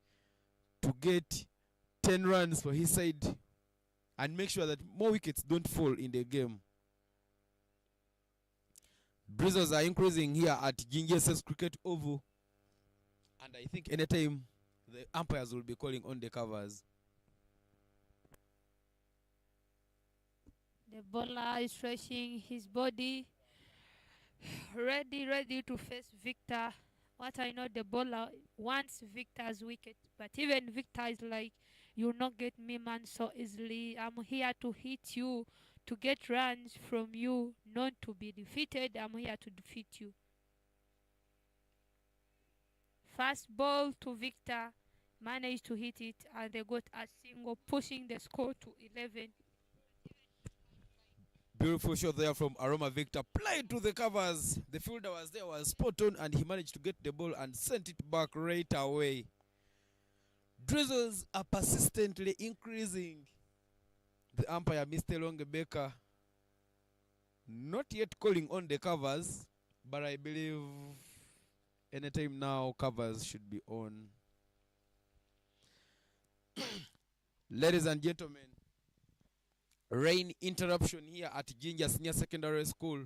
to get 10 runs for his side and make sure that more wickets don't fall in the game. Drizzles are increasing here at Gingeses Cricket Oval, and I think anytime the umpires will be calling on the covers. The bowler is stretching his body, ready to face Victor. What I know, the bowler wants Victor's wicket, but even Victor is like, you'll not get me, man, so easily. I'm here to hit you, to get runs from you, not to be defeated. I'm here to defeat you. Fast ball to Victor, managed to hit it, and they got a single, pushing the score to 11. Beautiful shot there from Aroma Victor. Played to the covers. The fielder was there, was spot on, and he managed to get the ball and sent it back right away. Drizzles are persistently increasing. The umpire, Mr. Longebecker, not yet calling on the covers, but I believe anytime now covers should be on. Ladies and gentlemen, rain interruption here at Ginger Senior Secondary School.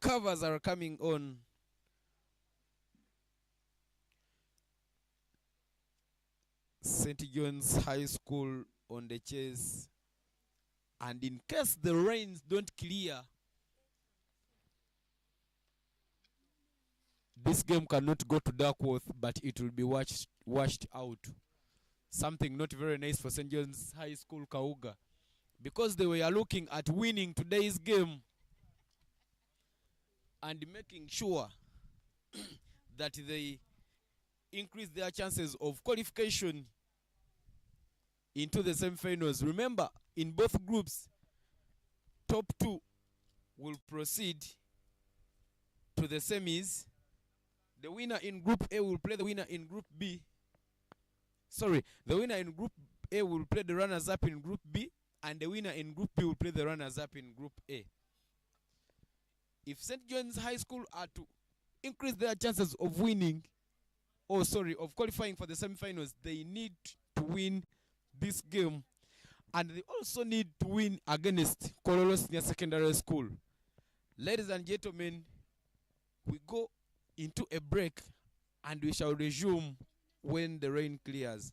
Covers are coming on. St. John's High School on the chase. And in case the rains don't clear, this game cannot go to Duckworth, but it will be washed out. Something not very nice for St. John's High School Kauga, because they were looking at winning today's game and making sure that they increase their chances of qualification into the semi-finals. Remember, in both groups, top 2 will proceed to the semis. The winner in Group A will play the winner in Group B. Sorry, the winner in Group A will play the runners-up in Group B, and the winner in Group B will play the runners-up in Group A. If St. John's High School are to increase their chances of winning, of qualifying for the semi-finals, they need to win this game, and they also need to win against Kololo Senior Secondary School. Ladies and gentlemen, we go into a break, and we shall resume when the rain clears.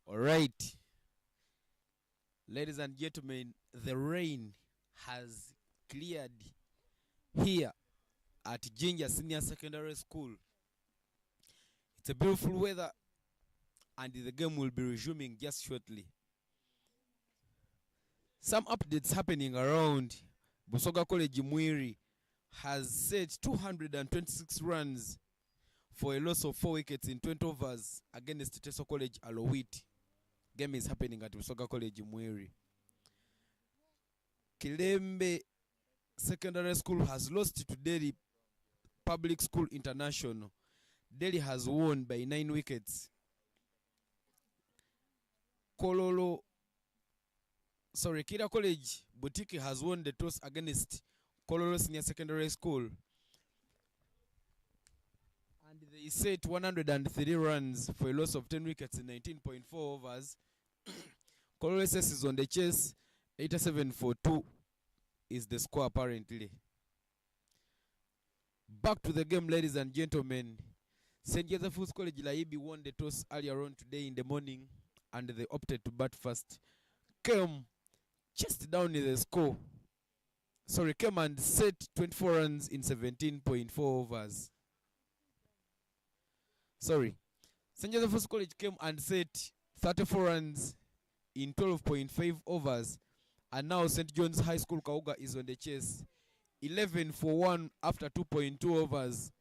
All right, ladies and gentlemen, the rain has cleared here at Ginger Senior Secondary School. It's a beautiful weather and the game will be resuming just shortly. Some updates happening around Busoga College Mwiri has set 226 runs for a loss of 4 wickets in 20 overs against Teso College Alowit. Game is happening at Busoga College Mwiri. Kilembe Secondary School has lost to Delhi Public School International. Delhi has won by 9 wickets. Kira College Boutique has won the toss against Kololo Senior Secondary School. And they set 103 runs for a loss of 10 wickets in 19.4 overs. Kololo SS is on the chase. 87 for 2 is the score apparently. Back to the game, ladies and gentlemen. St. Joseph's College Laibi won the toss earlier on today in the morning and they opted to bat first. Came just down in the score. Came and set 24 runs in 17.4 overs. St. Joseph's College came and set 34 runs in 12.5 overs. And now St. John's High School Kauga is on the chase. 11 for 1 after 2.2 overs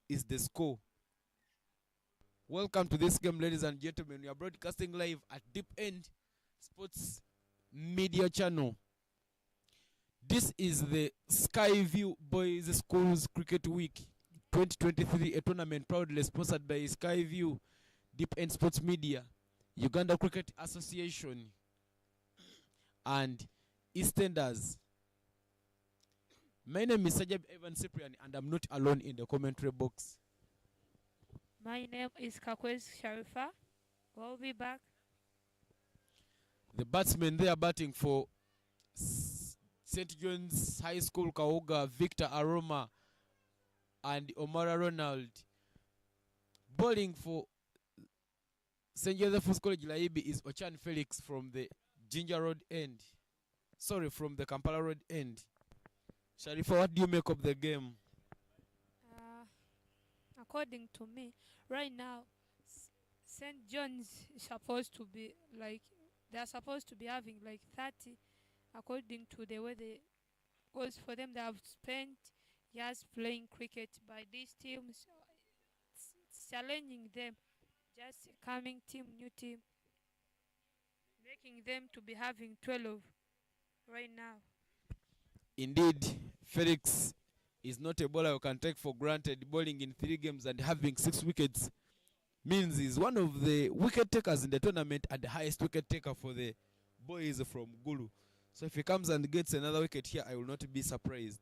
is the score. Welcome to this game, ladies and gentlemen. We are broadcasting live at Deep End Sports Media Channel. This is the Skyview Boys Schools Cricket Week 2023, a tournament proudly sponsored by Skyview, Deep End Sports Media, Uganda Cricket Association, and EastEnders. My name is Sajab Evan Cyprian, and I'm not alone in the commentary box. My name is Kakwez Sharifa. We'll be back. The batsmen they are batting for St. John's High School Kauga, Victor Aroma and Omara Ronald. Bowling for St. Joseph's College Laibi is Ochan Felix from the Ginger Road end. From the Kampala Road end. Sharifa, what do you make of the game? According to me, right now, St. John's is supposed to be they're supposed to be having 30, according to the way they goes for them. They have spent years playing cricket. By these teams, it's challenging them, just coming team, new team, making them to be having 12 right now. Indeed, Felix is not a bowler you can take for granted. Bowling in 3 games and having 6 wickets means he's one of the wicket takers in the tournament and the highest wicket taker for the boys from Gulu. So if he comes and gets another wicket here, I will not be surprised.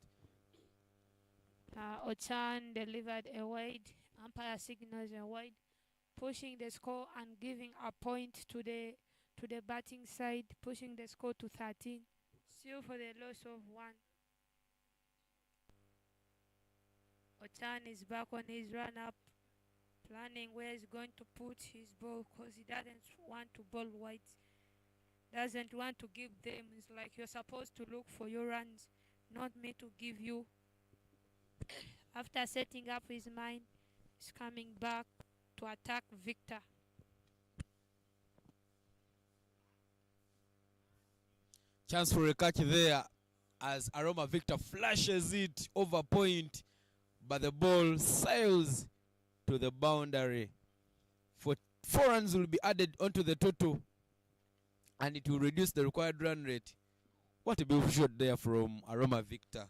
Ochan delivered a wide, umpire signals a wide, pushing the score and giving a point to the batting side, pushing the score to 13. Still for the loss of 1. Ochan is back on his run-up, planning where he's going to put his ball because he doesn't want to bowl wide. Doesn't want to give them. It's like you're supposed to look for your runs, not me to give you. After setting up his mind, he's coming back to attack Victor. Chance for a catch there as Aroma Victor flashes it over point, but the ball sails to the boundary. 4 runs will be added onto the total and it will reduce the required run rate. What a beautiful shot there from Aroma Victor.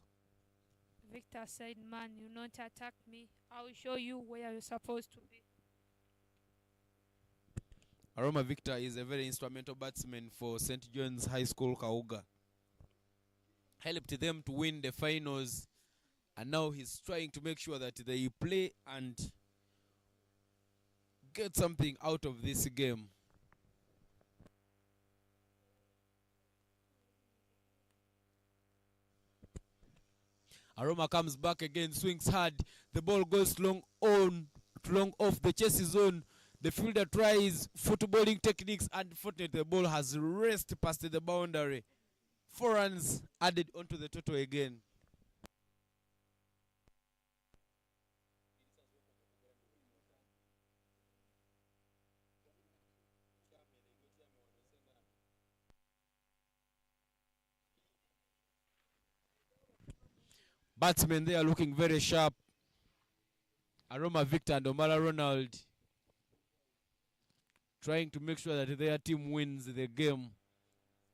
Victor said, man, you not attack me. I will show you where you're supposed to be. Aroma Victor is a very instrumental batsman for St. John's High School Kauga. Helped them to win the finals, and now he's trying to make sure that they play and get something out of this game. Aroma comes back again, swings hard. The ball goes long off the chase zone. The fielder tries footballing techniques, and unfortunately the ball has raced past the boundary. 4 runs added onto the total again. Batsmen, they are looking very sharp. Aroma Victor and Omala Ronald trying to make sure that their team wins the game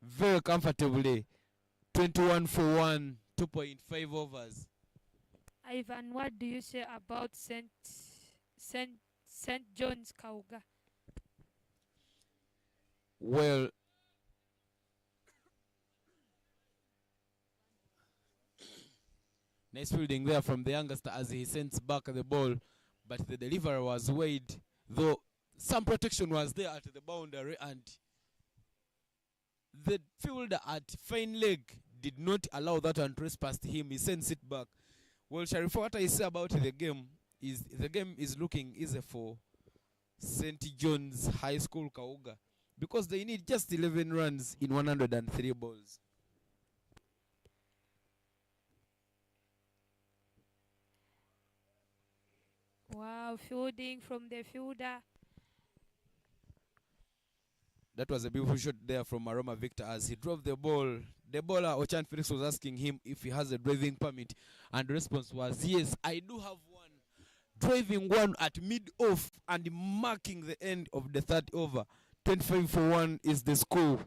very comfortably. 21 for 1, 2.5 overs. Ivan, what do you say about St. John's Kauga? Well, nice fielding there from the youngster as he sends back the ball, but the delivery was weighed, though some protection was there at the boundary, and the fielder at fine leg did not allow that one to trace past him. He sends it back. Well, Sharif, what I say about the game is looking easy for St. John's High School Kauga because they need just 11 runs in 103 balls. Wow, fielding from the fielder. That was a beautiful shot there from Aroma Victor as he drove the ball. The bowler, Ochan Felix, was asking him if he has a driving permit, and the response was, yes, I do have one. Driving one at mid-off and marking the end of the third over. 25 for 1 is the score.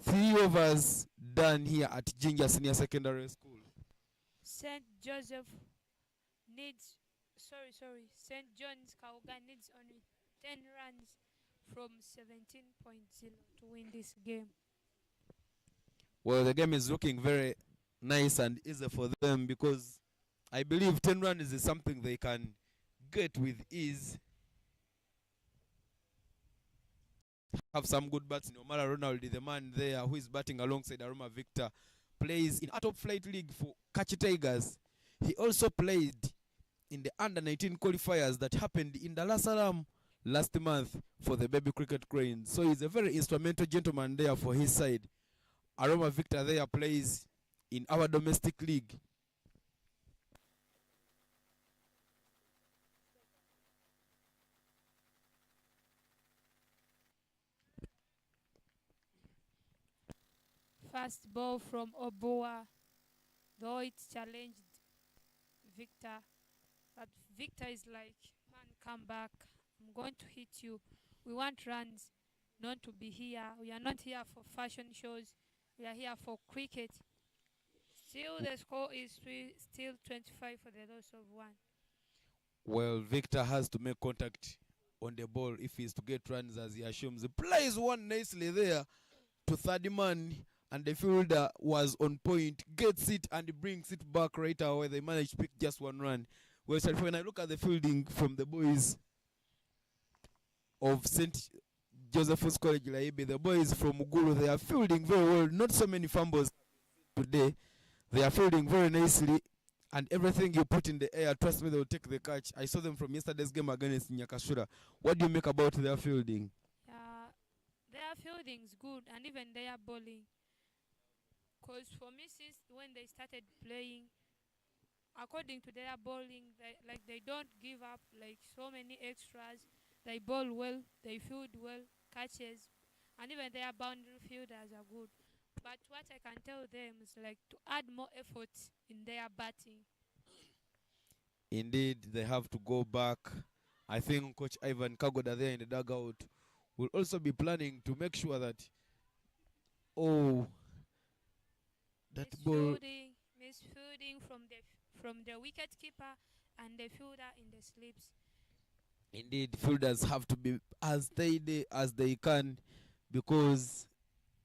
3 overs done here at Jinja Senior Secondary School. St. Joseph needs, St. John's Kauga needs only 10 runs from 17.0 to win this game. Well, the game is looking very nice and easy for them because I believe 10 runs is something they can get with ease. Have some good bats. Omara Ronald, the man there who is batting alongside Aroma Victor, plays in a top flight league for Kachi Tigers. He also played in the under-19 qualifiers that happened in Dar es Salaam last month for the Baby Cricket Cranes. So he's a very instrumental gentleman there for his side. Aroma Victor there plays in our domestic league. First ball from Oboa, though it challenged Victor, but Victor is like, man, come back. I'm going to hit you. We want runs, not to be here. We are not here for fashion shows. We are here for cricket. Still, the score is still 25 for the loss of 1. Well, Victor has to make contact on the ball if he's to get runs, as he assumes. He plays one nicely there to third man, and the fielder was on point, gets it and brings it back right away. They managed to pick just 1 run. Well, so when I look at the fielding from the boys of St. Joseph's College Laibe, the boys from Mugulu, they are fielding very well. Not so many fumbles today. They are fielding very nicely, and everything you put in the air, trust me, they will take the catch. I saw them from yesterday's game against Nyakashura. What do you make about their fielding? Their fielding is good, and even their bowling. Because for me, since when they started playing, according to their bowling, they don't give up like so many extras. They bowl well, they field well, catches, and even their boundary fielders are good. But what I can tell them is like to add more effort in their batting. Indeed, they have to go back. I think Coach Ivan Kagoda there in the dugout will also be planning to make sure that that ball Misfielding from the wicket keeper and the fielder in the slips. Indeed, fielders have to be as steady as they can because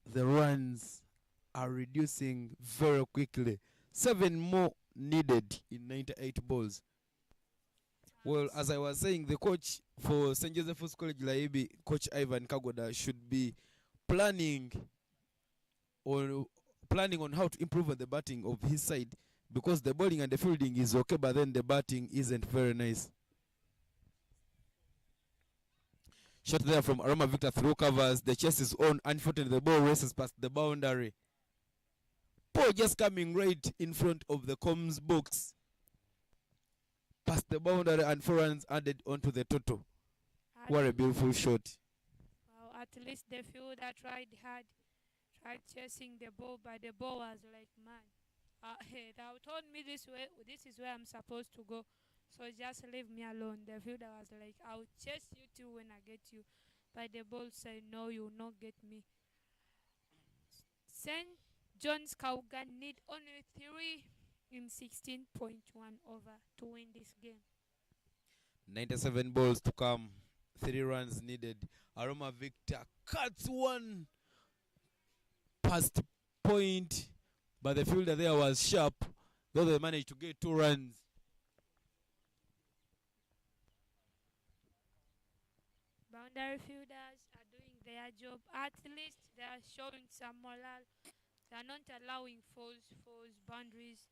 the runs are reducing very quickly. 7 more needed in 98 balls. Well, as I was saying, the coach for St. Joseph's College Laibi, Coach Ivan Kagoda, should be planning on how to improve on the batting of his side because the bowling and the fielding is okay, but then the batting isn't very nice. Shot there from Aroma Victor through covers. The chase is on. Unfortunately, the ball races past the boundary. Ball just coming right in front of the comms box. Past the boundary and 4 runs added onto the total. What a beautiful shot. Well, at least the fielder tried hard, tried chasing the ball, but the ball was like, man, they told me this is where I'm supposed to go, so just leave me alone. The fielder was like, I'll chase you too when I get you, but the ball said, no, you will not get me. St. John's Kaugan need only 3 in 16.1 over to win this game. 97 balls to come. 3 runs needed. Aroma Victor cuts one past point, but the fielder there was sharp, though they managed to get 2 runs. Boundary fielders are doing their job. At least they are showing some morale. They are not allowing false boundaries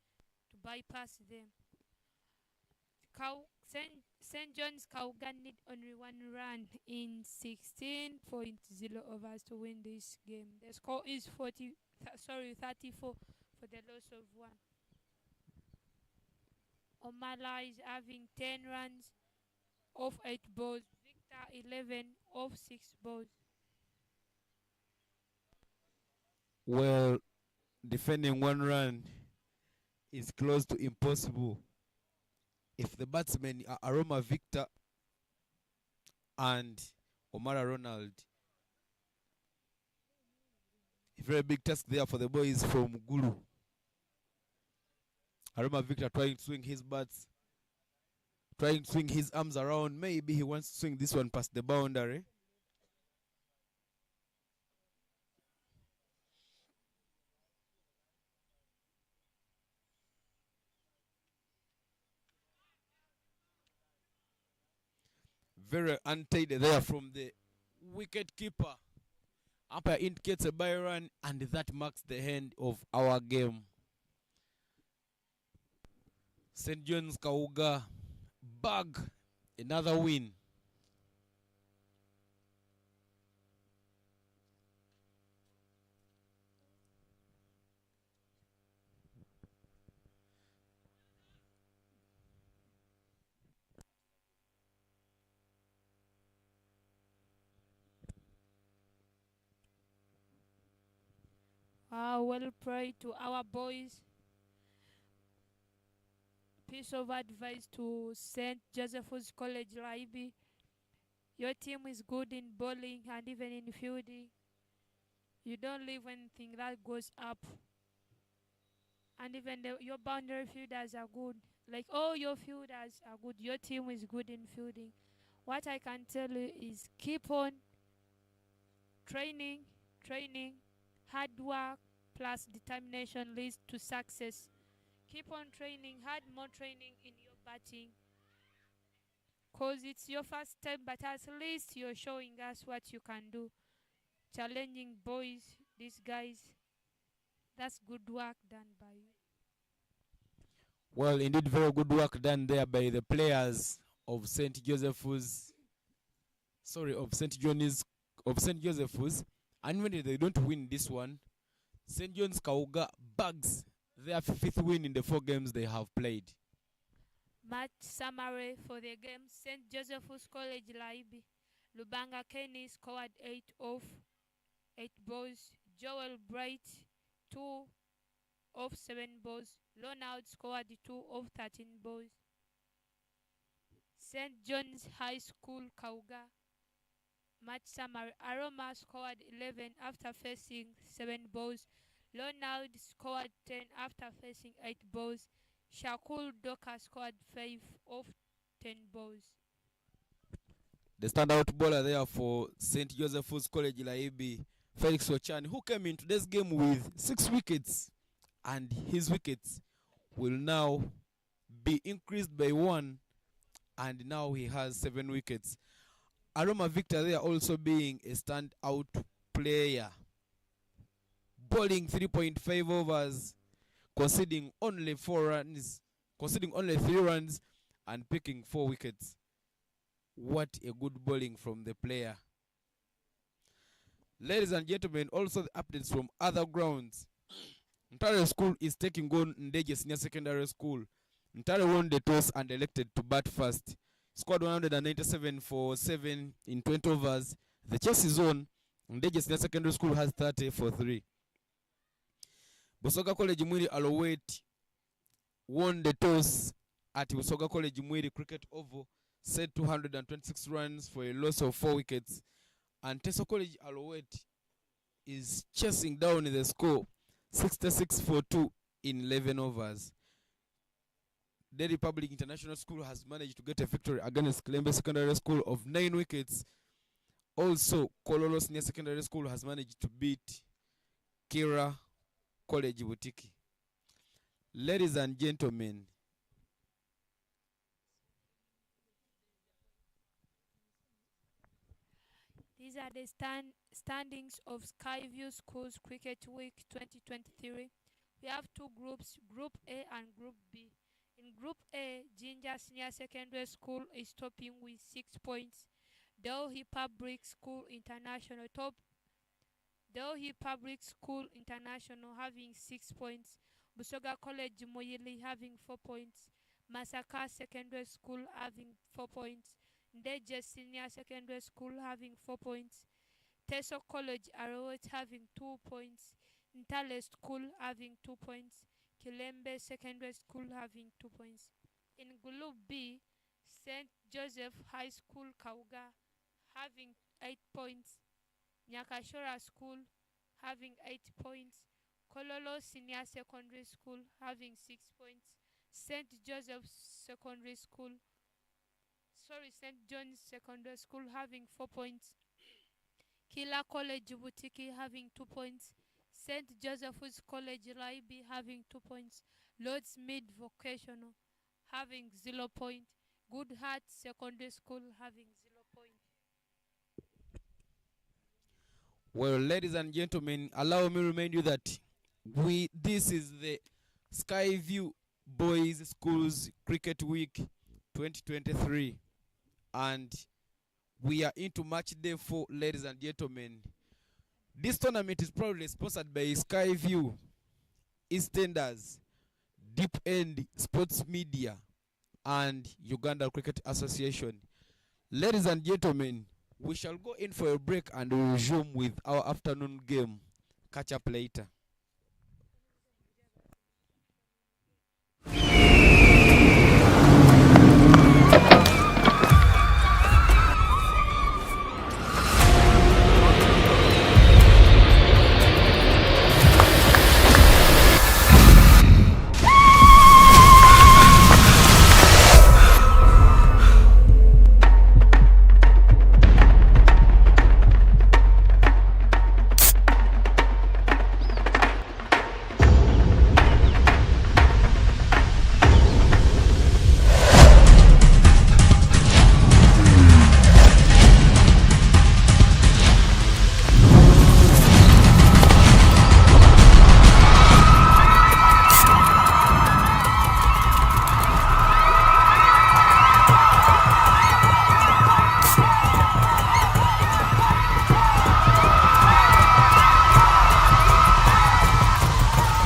to bypass them. St. John's Kaugan need only 1 run in 16.0 overs to win this game. The score is 34 for the loss of 1. Omala is having 10 runs off 8 balls. Victor 11 off 6 balls. Well, defending 1 run is close to impossible if the batsmen are Aroma Victor and Omara Ronald. A very big task there for the boys from Gulu. Aroma Victor trying to swing his bats, trying to swing his arms around. Maybe he wants to swing this one past the boundary. Very untidy there from the wicket keeper. Umpire indicates a bye run, and that marks the end of our game. St. John's Kauga bag another win. Well played to our boys. Piece of advice to St. Joseph's College Laibi. Your team is good in bowling and even in fielding. You don't leave anything that goes up. And even your boundary fielders are good. Like all your fielders are good. Your team is good in fielding. What I can tell you is keep on training, hard work plus determination leads to success. Keep on training, more training in your batting. Because it's your first time, but at least you're showing us what you can do. Challenging boys, these guys. That's good work done by you. Well, indeed, very good work done there by the players of St. Joseph's. Of St. Joseph's. And when they don't win this one, St. John's Kauga bags their 5th win in the 4 games they have played. Match summary for the game. St. Joseph's College Laibi. Lubanga Kenny scored 8 off 8 balls. Joel Bright 2 off 7 balls. Ronald scored 2 off 13 balls. St. John's High School Kauga. Match summary. Aroma scored 11 after facing 7 balls. Ronald scored 10 after facing 8 balls. Shakul Doka scored 5 off 10 balls. The standout bowler there for St. Joseph's College Laibi, Felix Ochan, who came in today's game with 6 wickets, and his wickets will now be increased by 1, and now he has 7 wickets. Aroma Victor there also being a standout player, bowling 3.5 overs, conceding only 3 runs, and picking 4 wickets. What a good bowling from the player. Ladies and gentlemen, also the updates from other grounds. Ntare School is taking on Ndeje Senior Secondary School. Ntare won the toss and elected to bat first. Scored 197 for 7 in 20 overs. The chase is on. Ndeje Senior Secondary School has 30 for 3. Busoga College Mwiri Alowet won the toss at Busoga College Mwiri Cricket Oval, set 226 runs for a loss of 4 wickets. And Teso College Alowet is chasing down the score, 66 for 2 in 11 overs. The Republic International School has managed to get a victory against Kilembe Secondary School of 9 wickets. Also, Kololo Senior Secondary School has managed to beat Kira College Butiki. Ladies and gentlemen, these are the standings of Skyview Schools Cricket Week 2023. We have 2 groups, Group A and Group B. In Group A, Ginger Senior Secondary School is topping with 6 points. Delhi Public School International Delhi Public School International having 6 points. Busoga College Moyili having 4 points. Masaka Secondary School having 4 points. Ndeje Senior Secondary School having 4 points. Teso College Arrowet having 2 points. Ntale School having 2 points. Kilembe Secondary School having 2 points. In Group B, St. Joseph High School Kauga having 8 points. Nyakashora School having 8 points. Kololo Senior Secondary School having 6 points. St. John's Secondary School having 4 points. Kila College Butiki having 2 points. St. Joseph's College Laibi having 2 points. Lord's Mid Vocational having 0 point. Good Heart Secondary School having 0 point. well, ladies and gentlemen, allow me to remind you that this is the Skyview Boys Schools Cricket Week 2023, and we are into match day 4, ladies and gentlemen. This tournament is proudly sponsored by Skyview, EastEnders, Deep End Sports Media, and Uganda Cricket Association. Ladies and gentlemen, we shall go in for a break and we'll resume with our afternoon game. Catch up later.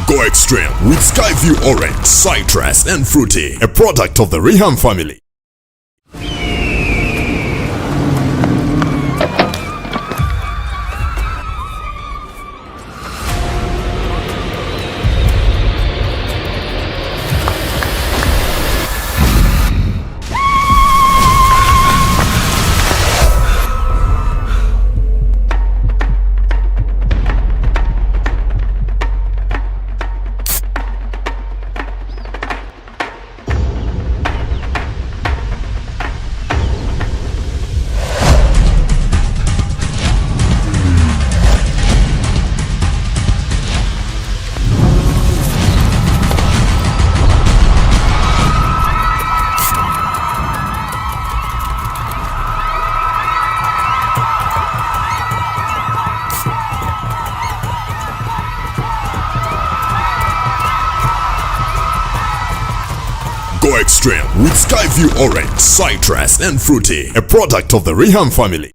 Go extreme with Skyview Orange, Citrus and Fruity, a product of the Riham family. Go extreme with Skyview Orange, Citrus and Fruity, a product of the Riham family.